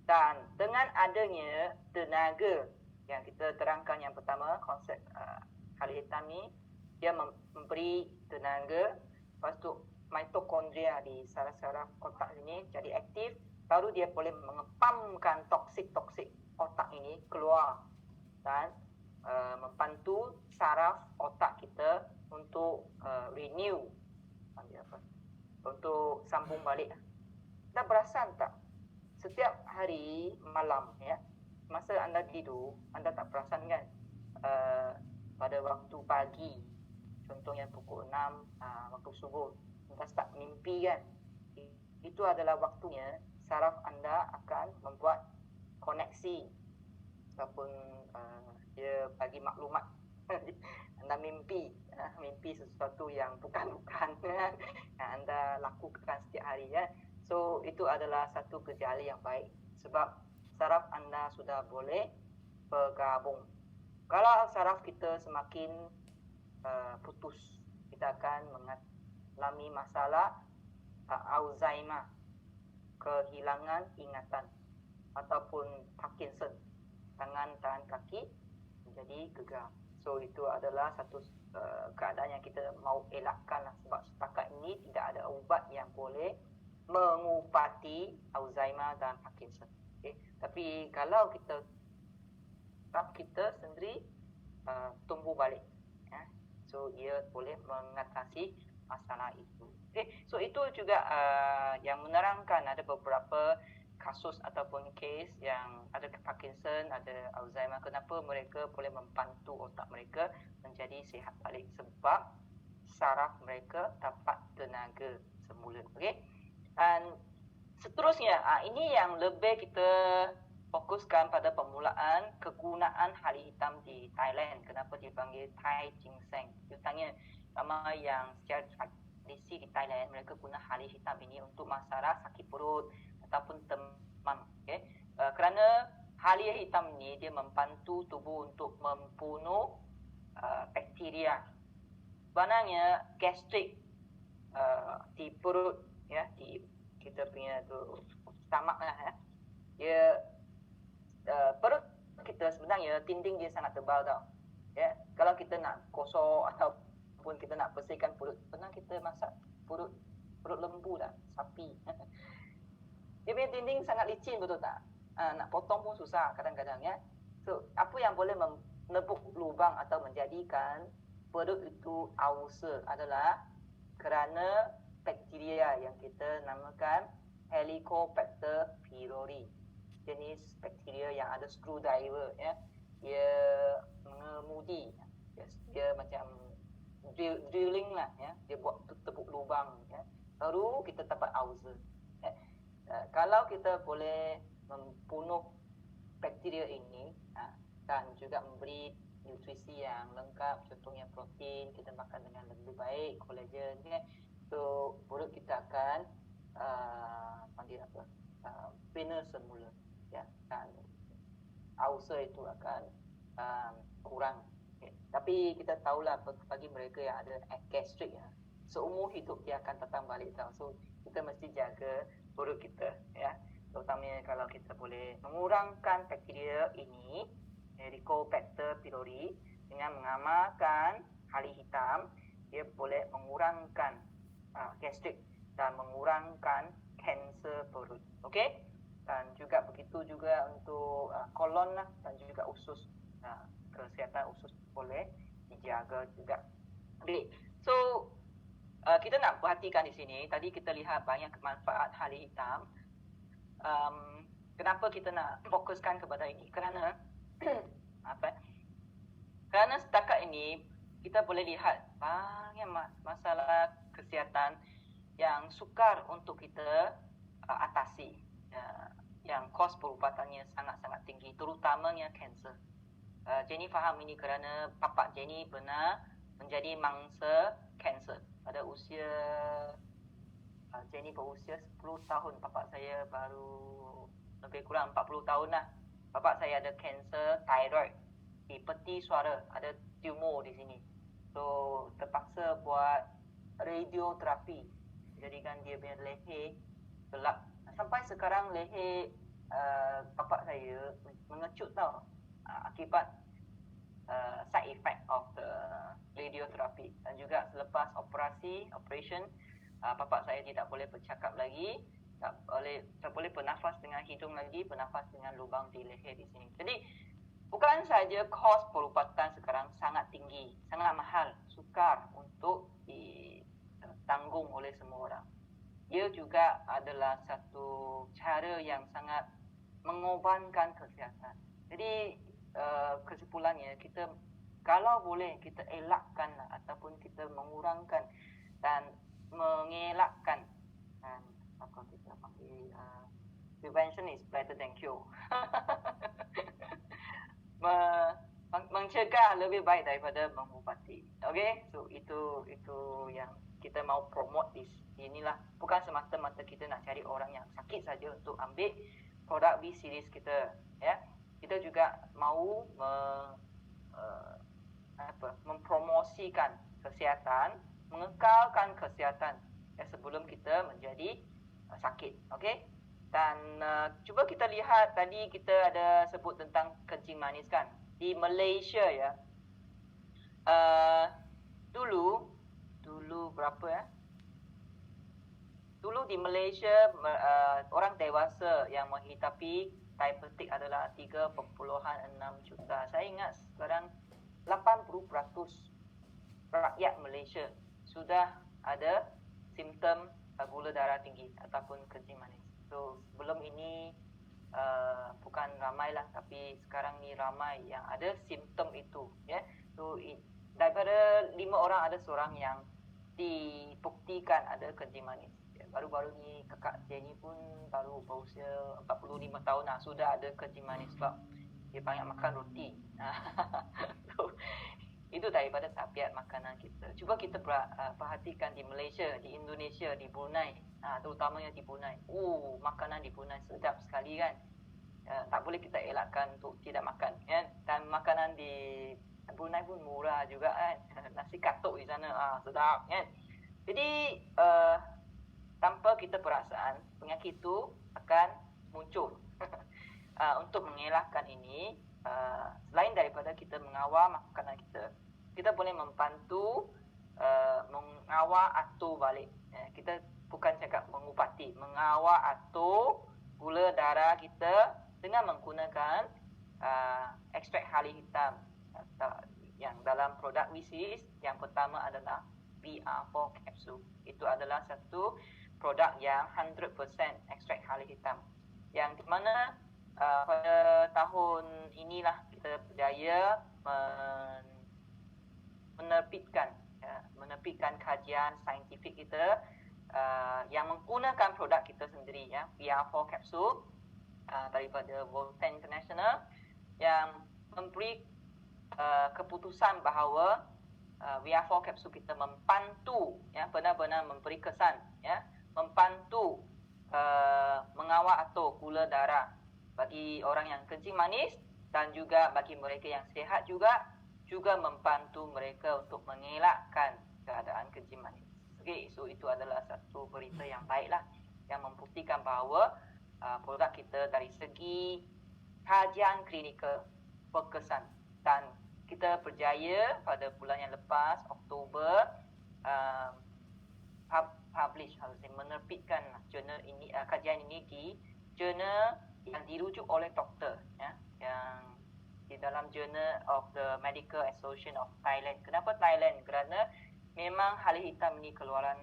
dan dengan adanya tenaga yang kita terangkan yang pertama, konsep halia hitam ni, dia memberi tenaga, lepas tu mitokondria di saraf-saraf otak ini jadi aktif, baru dia boleh mengepamkan toksik-toksik otak ini keluar dan membantu saraf otak kita untuk renew, untuk sambung balik. Anda perasan tak? Setiap hari malam ya, masa anda tidur, anda tak perasan kan? Pada waktu pagi, contohnya pukul 6, waktu subuh, anda start mimpi kan? Itu adalah waktunya saraf anda akan membuat koneksi ataupun dia bagi maklumat. Anda mimpi sesuatu yang bukan-bukan yang anda lakukan setiap hari ya. So itu adalah satu gejala yang baik sebab saraf anda sudah boleh bergabung. Kalau saraf kita semakin putus, kita akan mengalami masalah Alzheimer, kehilangan ingatan ataupun Parkinson, tangan kaki menjadi gegar. So itu adalah satu keadaan yang kita mau elakkan lah, sebab setakat ini tidak ada ubat yang boleh mengubati Alzheimer dan Parkinson. Okay. Tapi kalau kita sendiri tumbuh balik, ya. So ia boleh mengatasi masalah itu. Okay. So itu juga yang menerangkan ada beberapa kasus ataupun kes yang ada Parkinson, ada Alzheimer. Kenapa mereka boleh membantu otak mereka menjadi sihat balik? Sebab saraf mereka dapat tenaga semula. Okey. Dan seterusnya, ini yang lebih kita fokuskan pada permulaan kegunaan hali hitam di Thailand. Kenapa dipanggil Thai Ginseng? Kita tanya sama yang secara tradisi di Thailand, mereka guna hali hitam ini untuk masalah sakit perut ataupun demam. Okay? Kerana halia hitam ni dia membantu tubuh untuk membunuh bakteria. Sebenarnya gastrik di perut, ya, di kita punya tu stomach lah, ya. Dia perut kita sebenarnya dinding dia sangat tebal tau. Ya, kalau kita nak kosong ataupun kita nak bersihkan perut, pernah kita masak perut lembu dah, sapi. Dia punya dinding sangat licin, betul tak? Nak potong pun susah kadang-kadang, ya. So, apa yang boleh menepuk lubang atau menjadikan perut itu ulcer adalah kerana bakteria yang kita namakan Helicobacter pylori. Jenis bakteria yang ada screwdriver, ya. Dia mengemudi. Dia macam drilling lah, ya. Dia buat tepuk lubang, ya. Baru kita dapat ulcer. Ya. Kalau kita boleh membunuh bakteria ini dan juga memberi nutrisi yang lengkap, contohnya protein, kita makan dengan lebih baik, kolagen, ya. So perut kita akan panggil apa? Bina semula, ya. Dan ulcer itu akan kurang. Okay. Tapi kita tahulah bagi mereka yang ada gastrik, ya, seumur hidup dia akan datang balik tau. So kita mesti jaga perut kita, ya. Terutamanya kalau kita boleh mengurangkan bakteria ini, Helicobacter pylori, dengan mengamalkan hali hitam, dia boleh mengurangkan gastrik dan mengurangkan kanser perut. Okey? Dan juga begitu juga untuk kolon lah, dan juga usus. Kesihatan usus boleh dijaga juga. Okay. So kita nak perhatikan di sini, tadi kita lihat banyak manfaat hali hitam. Kenapa kita nak fokuskan kepada ini? Kerana kerana setakat ini kita boleh lihat banyak masalah kesihatan yang sukar untuk kita atasi, yang kos perubatannya sangat-sangat tinggi, terutamanya kanser. Jenny faham ini kerana bapa Jenny pernah menjadi mangsa kanser pada usia Jenny berusia 10 tahun, bapa saya baru lebih kurang 40 tahun lah. Bapa saya ada kanser thyroid di peti suara, ada tumor di sini. So terpaksa buat radioterapi, jadikan dia punya leher gelap. Sampai sekarang leher bapa saya mengecut tau, akibat side effect of the radiotherapy. Dan juga selepas operation, bapa saya tidak boleh bercakap lagi, tak boleh bernafas dengan hidung lagi, bernafas dengan lubang di leher di sini. Jadi bukan saja kos perubatan sekarang sangat tinggi, sangat mahal, sukar untuk ditanggung oleh semua orang. Ia juga adalah satu cara yang sangat mengorbankan kesihatan. Jadi kesimpulannya, kita kalau boleh kita elakkan ataupun kita mengurangkan dan mengelakkan, dan apa kita panggil, prevention is better than cure. Mencegah lebih baik daripada mengubati. Okay, so itu yang kita mau promote di inilah, bukan semata-mata kita nak cari orang yang sakit saja untuk ambil produk B series kita, ya. Kita juga mau mempromosikan kesihatan, mengekalkan kesihatan sebelum kita menjadi sakit. Okey. Dan cuba kita lihat tadi kita ada sebut tentang kencing manis kan. Di Malaysia ya. Dulu berapa ya? Dulu di Malaysia orang dewasa yang menghidapi diabetik adalah 3.6 juta. Saya ingat sekarang 80% rakyat Malaysia sudah ada simptom gula darah tinggi ataupun kencing manis. So sebelum ini bukan ramai lah, tapi sekarang ni ramai yang ada simptom itu, ya. So daripada 5 orang ada seorang yang dibuktikan ada kencing manis. Baru-baru ni kakak Jenny pun baru berusia 45 tahun lah, sudah ada kencing manis sebab dia banyak makan roti. So, itu daripada tabiat makanan kita. Cuba kita perhatikan di Malaysia, di Indonesia, di Brunei, terutamanya di Brunei. Makanan di Brunei sedap sekali kan. Tak boleh kita elakkan untuk tidak makan, kan? Dan makanan di Brunei pun murah juga kan. Nasi katuk di sana sedap kan. Jadi tanpa kita perasaan, penyakit itu akan muncul. Untuk mengelakkan ini, selain daripada kita mengawal makanan kita boleh membantu mengawal atur balik. Kita bukan cakap mengubati, mengawal atur gula darah kita dengan menggunakan ekstrak hali hitam yang dalam produk WCS. Yang pertama adalah VR4 capsule. Itu adalah satu produk yang 100% ekstrak hali hitam, yang di mana pada tahun inilah kita berjaya menerbitkan kajian saintifik kita yang menggunakan produk kita sendiri, ya, VR4 capsule daripada Volta International, yang memberi keputusan bahawa VR4 capsule kita membantu, ya, benar-benar memberi kesan, ya, membantu mengawal atur gula darah bagi orang yang kencing manis, dan juga bagi mereka yang sihat juga membantu mereka untuk mengelakkan keadaan kencing manis. Okey, so itu adalah satu berita yang baiklah, yang membuktikan bahawa produk kita dari segi kajian klinikal berkesan, dan kita berjaya pada bulan yang lepas, Oktober, menerbitkan jurnal ini, kajian ini di jurnal yang dirujuk oleh doktor, ya, yang di dalam Journal of the Medical Association of Thailand. Kenapa Thailand? Kerana memang hali hitam ini keluaran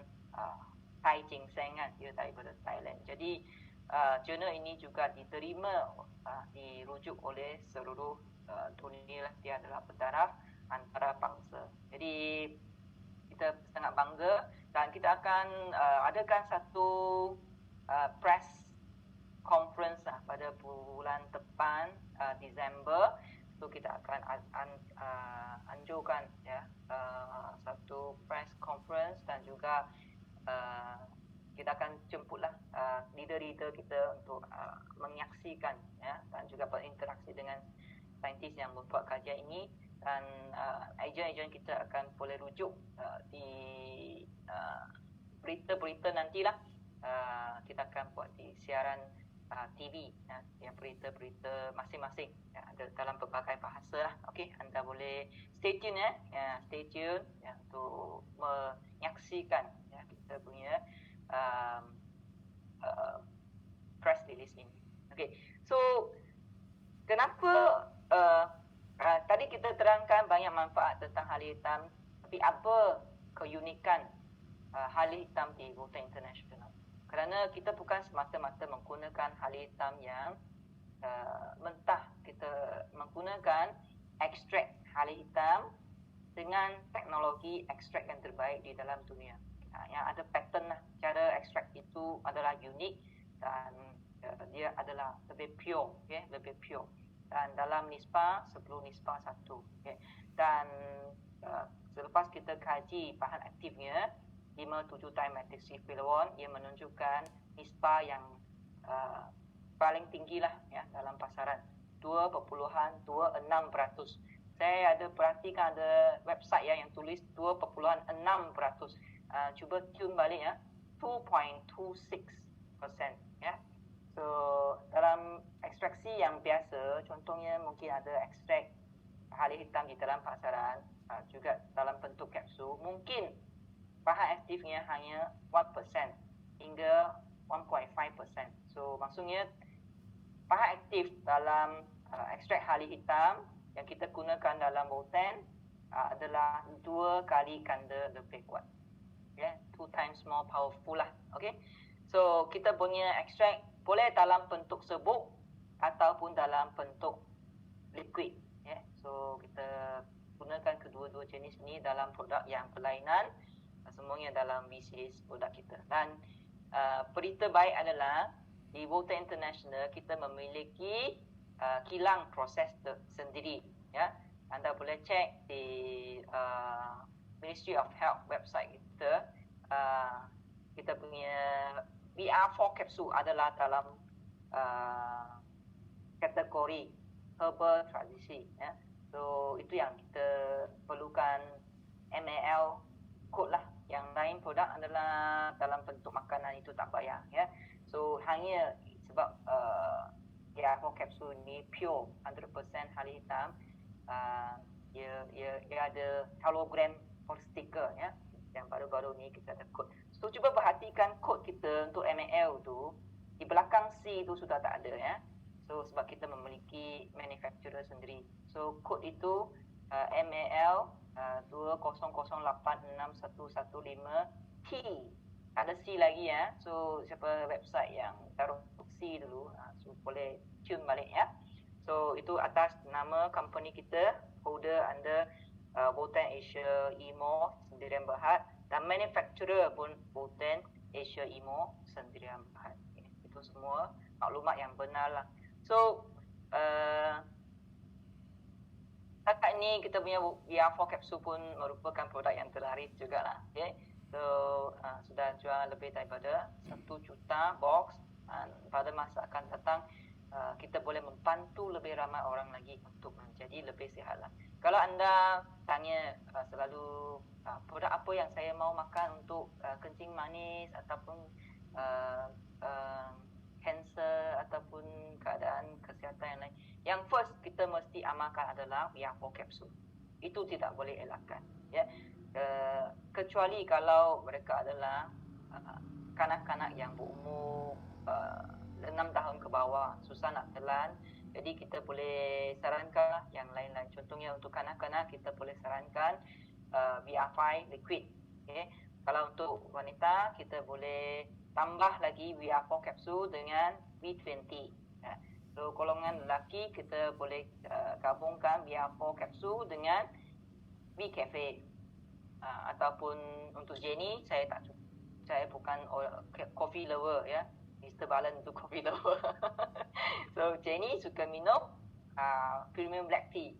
Thai ginseng kan, dia daripada Thailand. Jadi jurnal ini juga diterima, dirujuk oleh seluruh dunia. Dia adalah bertaraf antarabangsa. Jadi kita sangat bangga, dan kita akan adakan satu press conference pada bulan depan, Disember. So kita akan anjurkan, ya, satu press conference, dan juga kita akan jemputlah leader-leader kita untuk menyaksikan, ya, dan juga berinteraksi dengan saintis yang membuat kajian ini. Dan ejen-ejen kita akan boleh rujuk di berita-berita nantilah. Kita akan buat di siaran TV, ya, yang berita-berita masing-masing, ya, ada dalam berbagai bahasa lah. Okey, anda boleh stay tune, ya, stay tune, ya, untuk menyaksikan, ya, kita punya press release ini. Okey, so kenapa tadi kita terangkan banyak manfaat tentang hali hitam, tapi apa keunikan hali hitam di Volta International? Kerana kita bukan semata-mata menggunakan hali hitam yang mentah. Kita menggunakan ekstrak hali hitam dengan teknologi ekstrak yang terbaik di dalam dunia. Yang ada pattern lah. Cara ekstrak itu adalah unik, dan dia adalah lebih pure, okay? Lebih pure. Dan dalam nisbah 10:1, okay? Dan selepas kita kaji bahan aktifnya, 5-7 times methoxyqualone, ia menunjukkan nisbah yang paling tinggi lah ya dalam pasaran, 2.26%. Saya ada perhatikan ada website yang tulis 2.6%. Cuba tune balik ya, 2.26% ya. So dalam ekstraksi yang biasa, contohnya mungkin ada ekstrak halia hitam di dalam pasaran, juga dalam bentuk kapsul, mungkin bahan aktifnya hanya 1% hingga 1.5%. So maksudnya bahan aktif dalam ekstrak halia hitam yang kita gunakan dalam Voltan adalah 2 kali ganda lebih kuat. Yeah, 2 times more powerful lah. Okay. So kita punya ekstrak boleh dalam bentuk serbuk ataupun dalam bentuk liquid. Yeah. So kita gunakan kedua-dua jenis ini dalam produk yang berlainan, semuanya dalam bisnis produk kita. Dan berita baik adalah di Voltan International kita memiliki kilang proses sendiri ya. Anda boleh cek di Ministry of Health website kita. Kita punya VR4 capsule adalah dalam kategori herbal tradisi ya. So itu yang kita perlukan MAL code lah. Yang lain produk adalah dalam bentuk makanan, itu tak payah ya. So hanya sebab VR4 capsule ni pure 100% halia hitam, dia ada hologram sticker ya. Yang baru-baru ni kita ada kod. So cuba perhatikan kod kita untuk MAL tu, di belakang C tu sudah tak ada ya. So sebab kita memiliki manufacturer sendiri. So kod itu MAL 200861115T. Tak ada C lagi ya. So siapa website yang taruh C dulu, so boleh tune balik ya. So itu atas nama company kita, holder under Voltan Asia Imo Sendirian Berhad, dan manufacturer pun Voltan Asia Imo Sendirian Berhad. Itu semua maklumat yang benar lah. So setakat ini kita punya VR4 capsule pun merupakan produk yang terlaris jugalah. Okay. So sudah jual lebih daripada 1 juta box, dan pada masa akan datang kita boleh membantu lebih ramai orang lagi untuk menjadi lebih sihat lah. Kalau anda tanya selalu produk apa yang saya mau makan untuk kencing manis ataupun kanser ataupun keadaan kesihatan yang lain, yang first kita mesti amalkan adalah VR4 capsule. Itu tidak boleh elakkan ya. Kecuali kalau mereka adalah kanak-kanak yang berumur 6 tahun ke bawah, susah nak telan, jadi kita boleh sarankan yang lain-lain. Contohnya untuk kanak-kanak kita boleh sarankan VR5 liquid. Okay. Kalau untuk wanita kita boleh tambah lagi VR4 capsule dengan V20. Ya. So golongan lelaki kita boleh gabungkan VR4 capsule dengan V-Cafe. Ataupun untuk Jenny, saya bukan coffee lover ya. Mr. Balan itu coffee lover. So Jenny suka minum premium black tea.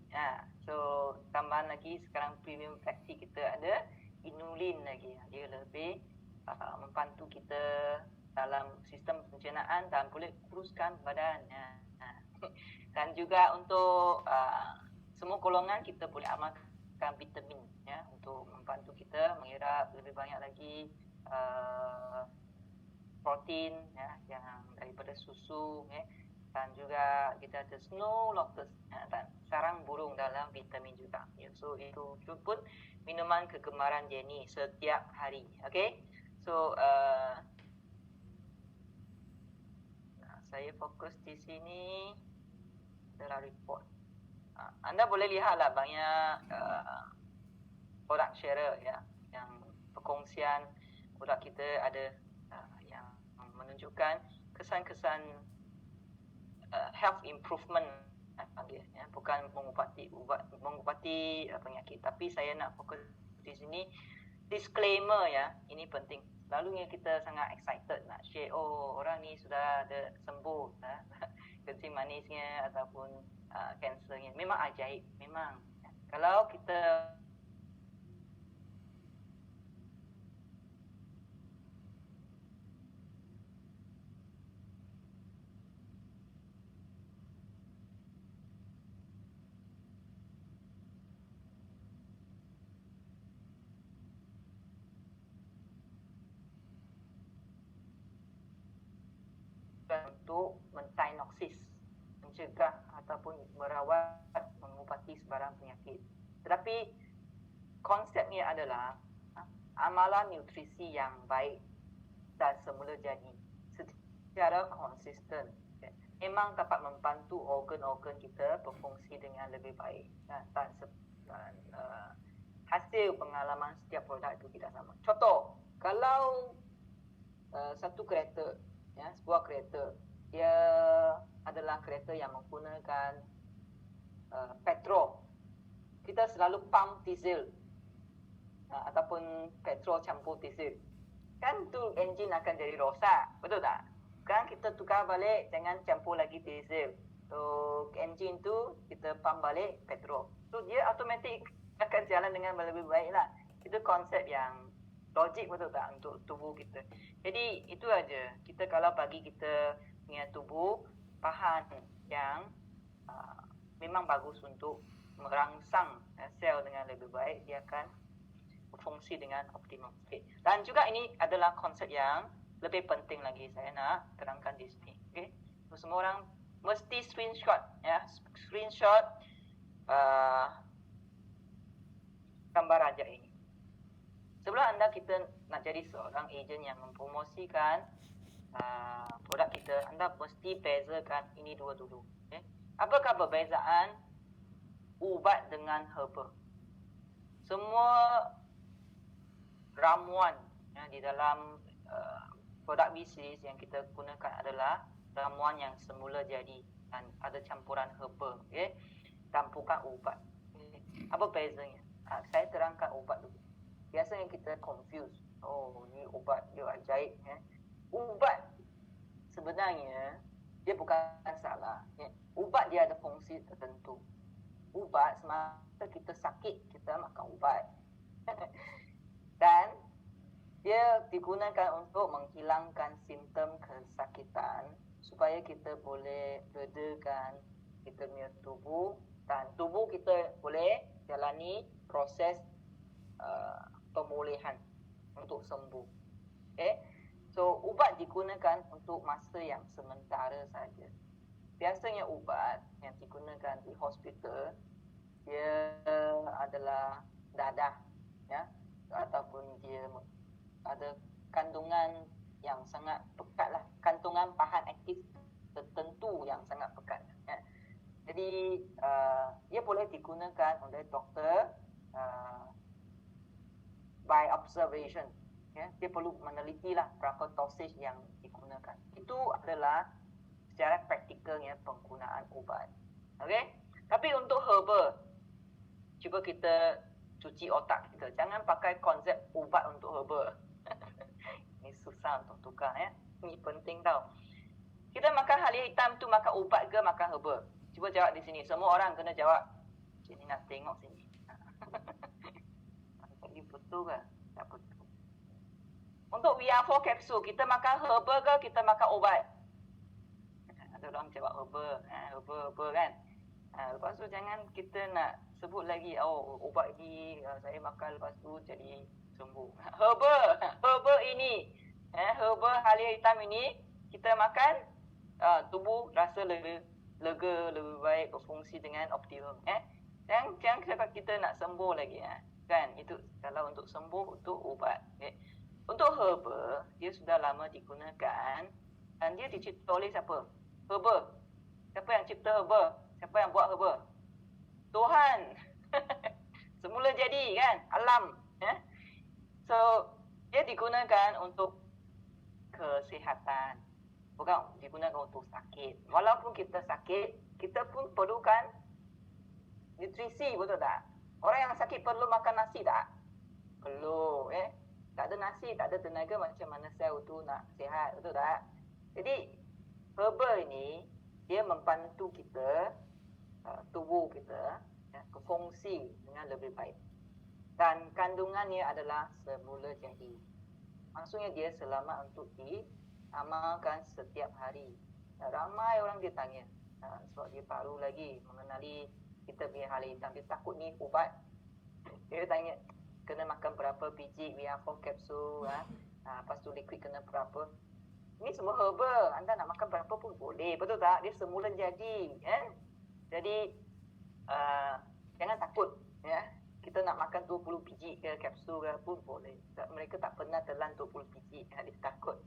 So tambahan lagi sekarang premium black tea kita ada inulin lagi. Dia lebih membantu kita dalam sistem pencernaan dan boleh kuruskan badan. Dan juga untuk semua golongan kita boleh amalkan vitamin ya, untuk membantu kita mengira lebih banyak lagi protein ya, yang daripada susu ya. Dan juga kita ada snow lotus ya, dan sarang burung dalam vitamin juga ya. So itu pun minuman kegemaran Jenny setiap hari. Okay. So saya fokus di sini adalah report. Anda boleh lihatlah banyak produk share ya, yang perkongsian produk kita ada yang menunjukkan kesan-kesan health improvement panggil ya, bukan mengubati penyakit, tapi saya nak fokus di sini disclaimer ya, ini penting. Selalunya kita sangat excited nak share, oh orang ni sudah ada sembuh kencing manisnya ataupun kansernya. Memang ajaib, memang. Kalau kita untuk mendiagnosis, mencegah ataupun merawat, mengubati sebarang penyakit. Tetapi konsepnya adalah amalan nutrisi yang baik dan semula jadi secara konsisten memang dapat membantu organ-organ kita berfungsi dengan lebih baik dan hasil pengalaman setiap produk itu tidak sama. Contoh, kalau satu kereta, sebuah kereta, dia adalah kereta yang menggunakan petrol, kita selalu pump diesel ataupun petrol campur diesel, kan tu enjin akan jadi rosak, betul tak? Sekarang kita tukar balik, jangan campur lagi diesel. So enjin tu kita pump balik petrol, so dia automatik akan jalan dengan lebih baik lah. Itu konsep yang logik, betul tak, untuk tubuh kita. Jadi itu aja, kita kalau bagi kita punya tubuh bahan yang memang bagus untuk merangsang sel dengan lebih baik, dia akan berfungsi dengan optimum. Okay. Dan juga ini adalah konsep yang lebih penting lagi saya nak terangkan di sini. Okay. So, semua orang mesti screenshot, screenshot gambar raja ini. Sebelum kita nak jadi seorang ejen yang mempromosikan produk kita, anda mesti bezakan ini dua dulu. Okay. Apakah perbezaan ubat dengan herba? Semua ramuan di dalam produk bisnis yang kita gunakan adalah ramuan yang semula jadi dan ada campuran herba, okay? Dan bukan ubat. Okay. Apa bezanya? Saya terangkan ubat dulu. Biasanya kita confuse. Oh, ni ubat dia ajaib. Ubat sebenarnya dia bukan salah. Ubat dia ada fungsi tertentu. Ubat semasa kita sakit, kita makan ubat. Dan dia digunakan untuk menghilangkan simptom kesakitan supaya kita boleh redakan kita punya tubuh dan tubuh kita boleh jalani proses pemulihan untuk sembuh. Okay? So ubat digunakan untuk masa yang sementara saja. Biasanya ubat yang digunakan di hospital dia adalah dadah, ataupun dia ada kandungan yang sangat pekat lah, kandungan bahan aktif tertentu yang sangat pekat. Jadi ia boleh digunakan oleh doktor by observation. Dia perlu menelitilah berapa dosage yang digunakan. Itu adalah secara praktikalnya penggunaan ubat. Okay? Tapi untuk herba, cuba kita cuci otak kita. Jangan pakai konsep ubat untuk herba. Ini susah untuk tukar. Ini penting tau. Kita makan halia hitam tu makan ubat ke makan herba? Cuba jawab di sini. Semua orang kena jawab. Sini nak tengok sini. Ini betul ke? Tak betul. Untuk VR4 kapsul, kita makan herba ke kita makan ubat? Ada orang jawab herba. Herba kan? Lepas tu jangan kita nak sebut lagi, oh ubat ni saya makan lepas tu jadi sembuh. Herba ini, herba halia hitam ini kita makan, tubuh rasa lega, lebih baik, berfungsi dengan optimum. Jangan kita nak sembuh lagi, kan? Itu kalau untuk sembuh untuk ubat. Okay? Untuk herba, dia sudah lama digunakan dan dia dicipta oleh siapa? Herba. Siapa yang cipta herba? Siapa yang buat herba? Tuhan. Semula jadi kan, alam. So dia digunakan untuk kesihatan, bukan digunakan untuk sakit. Walaupun kita sakit, kita pun perlukan nutrisi, betul tak? Orang yang sakit perlu makan nasi tak? Perlu. Tak ada nasi, tak ada tenaga, macam mana sel tu nak sihat, betul tak? Jadi herba ini dia membantu kita, tubuh kita berfungsi dengan lebih baik. Dan kandungannya adalah semula jadi. Maksudnya dia selamat untuk diamalkan setiap hari. Ramai orang dia tanya, sebab dia baru lagi mengenali kita punya halia hitam. Dia takut ni ubat. Dia tanya, kena makan berapa biji VR4 kapsul, lepas tu liquid kena berapa. Ini semua herba. Anda nak makan berapa pun boleh. Betul tak? Dia semula jadi. Jadi, jangan takut. Ya. Kita nak makan 20 biji ke kapsul ke pun boleh. Mereka tak pernah telan 20 biji. Dia takut.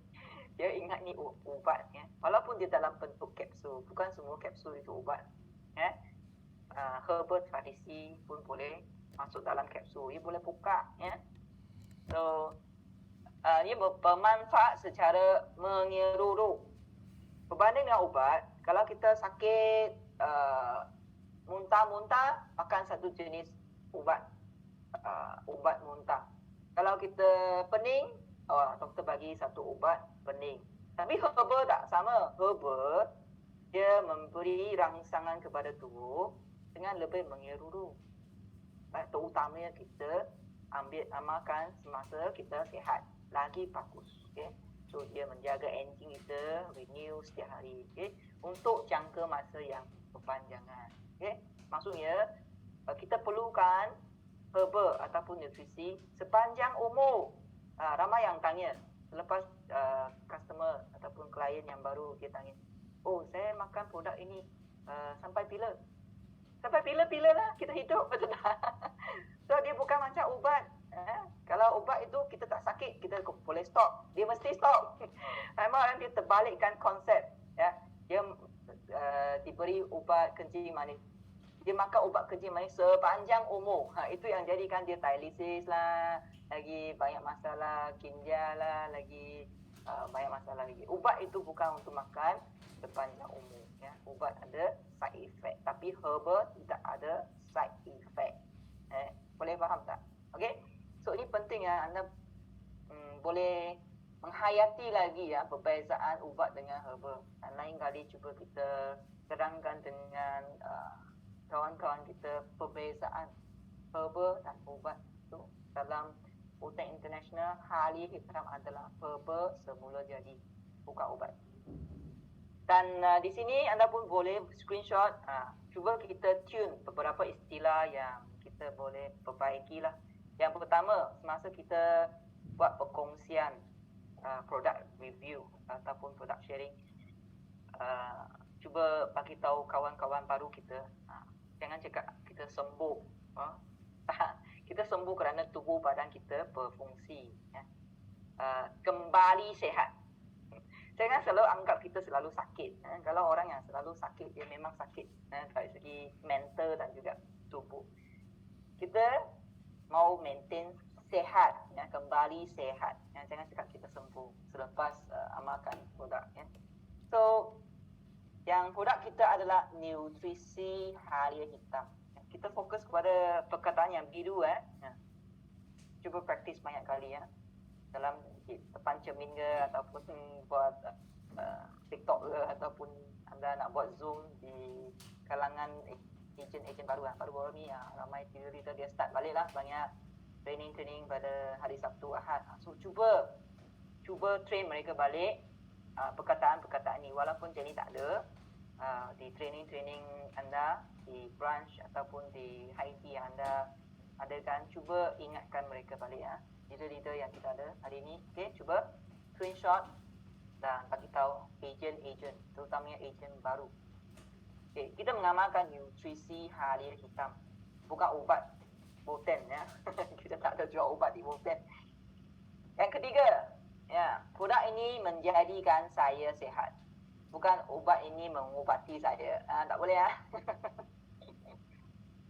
Dia ingat ni ubat. Ya. Walaupun dia dalam bentuk kapsul. Bukan semua kapsul itu ubat. Ya. Herba tradisi pun boleh masuk dalam kapsul. Ia boleh buka. Ya. So, ia bermanfaat secara menyeluruh. Berbanding dengan ubat, kalau kita sakit, muntah-muntah, makan satu jenis ubat, ubat muntah. Kalau kita pening, doktor bagi satu ubat pening. Tapi herba tak sama. Herba, dia memberi rangsangan kepada tubuh dengan lebih menyeluruh. Terutamanya kita amalkan semasa kita sihat. Lagi bagus. Okay? So dia menjaga engine kita, renew setiap hari. Okay? Untuk jangka masa yang berpanjangan. Okay? Maksudnya kita perlukan herba ataupun nutrisi sepanjang umur. Ramai yang tanya selepas customer ataupun klien yang baru, dia tanya, oh saya makan produk ini sampai bila? Sampai bila-bila lah kita hidup, betul tak? So dia bukan macam ubat. Kalau ubat itu kita tak sakit, kita boleh stop. Dia mesti stop. Memang orang dia terbalikkan konsep. Ya. Dia diberi ubat kencing manis. Dia makan ubat kencing manis sepanjang umur. Itu yang jadikan dia dialisis lah, lagi banyak masalah ginjal lah, lagi banyak masalah lagi. Ubat itu bukan untuk makan sepanjang umur. Ya. Ubat ada side effect. Tapi herba tidak ada side effect. Boleh faham tak? Okay? So ini penting ya, anda boleh menghayati lagi ya perbezaan ubat dengan herba. Dan lain kali cuba kita terangkan dengan kawan-kawan kita perbezaan herba dan ubat. So, dalam Patent International, Haliah Hitam adalah herba semula jadi, bukan ubat. Dan di sini anda pun boleh screenshot, cuba kita tune beberapa istilah yang kita boleh perbaiki lah. Yang pertama, semasa kita buat perkongsian product review ataupun product sharing, cuba bagi tahu kawan-kawan baru kita, jangan cakap kita sembuh. Kita sembuh kerana tubuh badan kita berfungsi. Kembali sihat. Jangan selalu anggap kita selalu sakit. Kalau orang yang selalu sakit, dia memang sakit dari segi mental dan juga tubuh. Kita mau maintain sehat, kembali sehat. Jangan cakap kita sembuh selepas amalkan produk. So, yang produk kita adalah nutrisi Haliah Hitam. Kita fokus kepada perkataan yang biru. Cuba praktis banyak kali dalam depan cermin ke, ataupun buat TikTok ke, ataupun anda nak buat Zoom di kalangan ejen baru baru ni, ramai leader dia start balik lah banyak training pada hari Sabtu Ahad. So cuba train mereka balik perkataan-perkataan ni, walaupun Jenny tak ada di training anda di branch ataupun di IT yang anda adakan. Cuba ingatkan mereka balik leader yang kita ada hari ni. Okay, cuba screenshot dan bagi tahu ejen, terutamanya ejen baru. Okay, kita mengamalkan nutrisi Haliah Hitam, bukan ubat Boten kita tak ada jual ubat di Boten. Yang ketiga, produk ini menjadikan saya sihat, bukan ubat ini mengubati saya. Tak boleh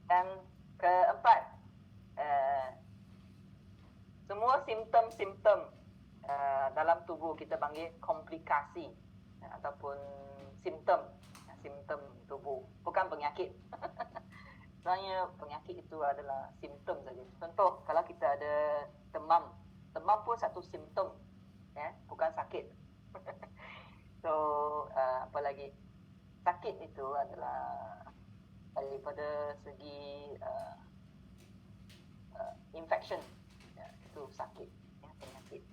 Dan keempat, semua simptom-simptom dalam tubuh kita panggil komplikasi ataupun simptom tubuh, bukan penyakit. Sebenarnya penyakit itu adalah simptom saja. Contoh, kalau kita ada demam pun satu simptom, bukan sakit. So, apa lagi? Sakit itu adalah daripada segi infection, itu sakit, penyakit.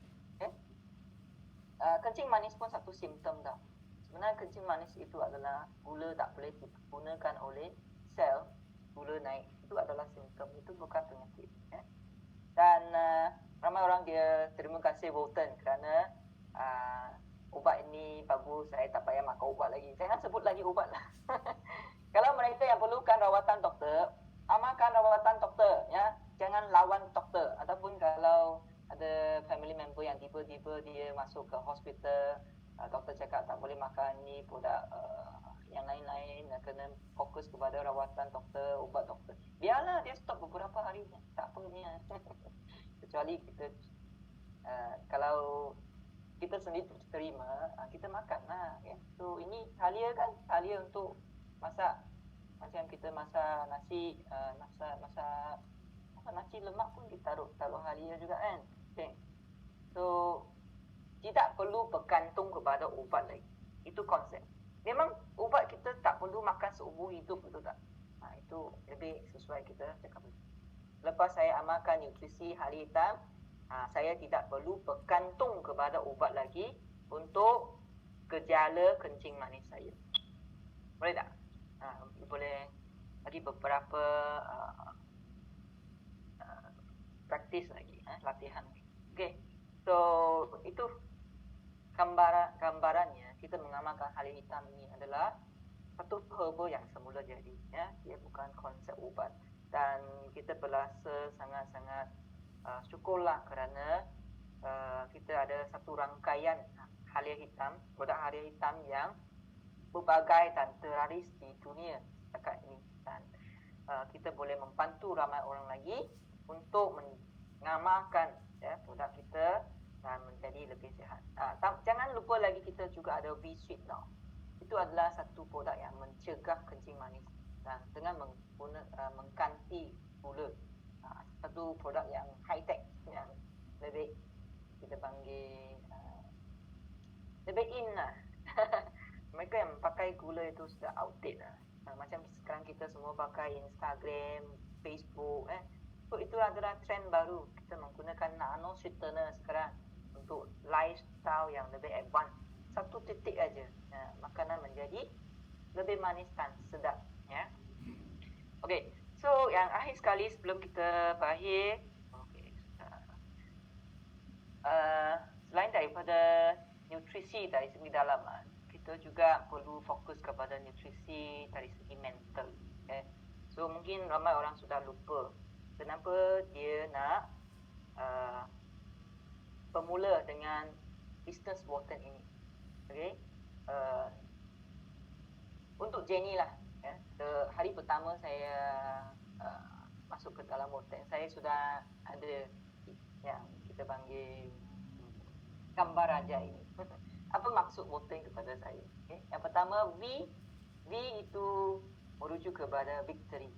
Kencing manis pun satu simptom dah. Sebenarnya kencing manis itu adalah gula tak boleh digunakan oleh sel, gula naik, itu adalah simptom, itu bukan penyakit. Dan ramai orang dia terima kasih Bolton kerana ubat ini bagus, saya tak payah makan ubat lagi. Jangan sebut lagi ubat lah. Kalau mereka yang perlukan rawatan doktor, amalkan rawatan doktor, ya. Jangan lawan doktor. Ataupun kalau ada family member yang tiba-tiba dia masuk ke hospital, doktor cakap tak boleh makan ni produk yang lain-lain, kena fokus kepada rawatan doktor, ubat doktor. Biarlah dia stop beberapa hari, tak apa ni. Kecuali kita kalau kita sendiri terima, kita makan lah. Okay? So ini halia kan, halia untuk masak. Macam kita masak nasi, masak nasi lemak pun kita taruh halia juga kan. Okay. So tidak perlu bergantung kepada ubat lagi. Itu konsep. Memang ubat kita tak perlu makan seumur hidup, betul tak? Itu lebih sesuai kita cakap. Lepas saya amalkan nutrisi halia hitam, saya tidak perlu bergantung kepada ubat lagi untuk gejala kencing manis saya. Boleh tak? Boleh bagi beberapa praktis lagi, latihan. Okay. So itu gambarannya. Kita mengamalkan halia hitam ini adalah satu herba yang semula jadi, ya. Dia bukan konsep ubat. Dan kita berasa sangat-sangat syukurlah kerana kita ada satu rangkaian halia hitam, produk halia hitam yang berbagai dan teraris di dunia setakat ini. Dan kita boleh membantu ramai orang lagi untuk mengamalkan, ya, produk kita dan menjadi lebih sihat. Jangan lupa lagi kita juga ada V-Sweet now. Itu adalah satu produk yang mencegah kencing manis dan dengan mengganti gula. Satu produk yang high-tech, yang lebih kita panggil lebih in lah. Mereka yang pakai gula itu sudah outdated lah. Macam sekarang kita semua pakai Instagram, Facebook. So itu adalah trend baru. Kita menggunakan nano sweetener sekarang untuk lifestyle yang lebih advance. Satu titik aja, makanan menjadi lebih manis dan sedap, ya. Okey, so yang akhir sekali sebelum kita berakhir, selain daripada nutrisi dari segi dalaman, kita juga perlu fokus kepada nutrisi dari segi mental. Okay? So mungkin ramai orang sudah lupa kenapa dia nak bermula dengan business Walton ini. Okay? Untuk Jenny lah, ya. Hari pertama saya masuk ke dalam Walton, saya sudah ada yang kita panggil gambar raja ini. Apa maksud Walton kepada saya? Okay? Yang pertama, V itu merujuk kepada victory.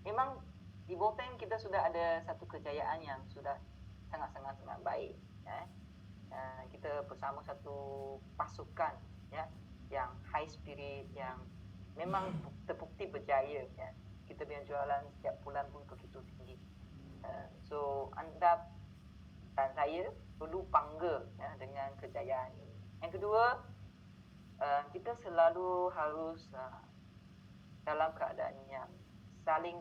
Memang di Walton kita sudah ada satu kejayaan yang sudah sangat-sangat baik. Ya. Kita bersama satu pasukan, ya, yang high spirit, yang memang terbukti berjaya. Ya. Kita punya jualan setiap bulan pun begitu tinggi. So anda dan saya perlu bangga, ya, dengan kejayaan ini. Yang kedua, kita selalu harus dalam keadaan yang saling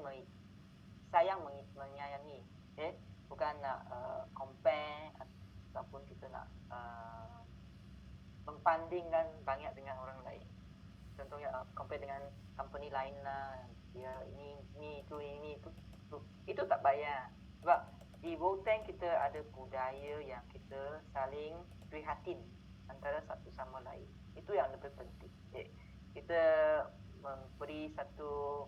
sayang menyayangi, okay? Bukan nak compare ataupun kita nak membandingkan banyak dengan orang lain. Contohnya compare dengan company lain lah, dia ini itu. Itu tak payah. Sebab di Walton kita ada budaya yang kita saling prihatin antara satu sama lain. Itu yang lebih penting. Okay. Kita memberi satu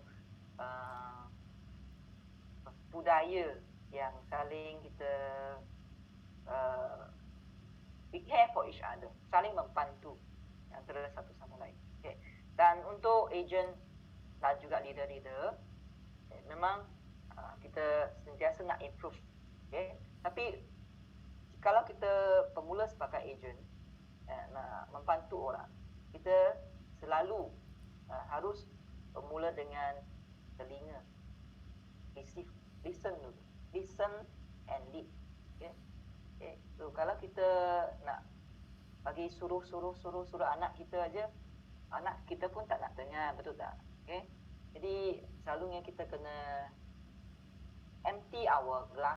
budaya yang saling kita we care for each other, saling membantu antara satu sama lain. Okay. Dan untuk agent dan juga leader-leader, memang kita sentiasa nak improve. Okay. Tapi kalau kita pemula sebagai agent, nak membantu orang, kita selalu harus bermula dengan telinga. Listen and lead. Okay. Okay. So kalau kita nak bagi suruh anak kita aja, anak kita pun tak nak dengar, betul tak? Okay. Jadi selalunya kita kena empty our glass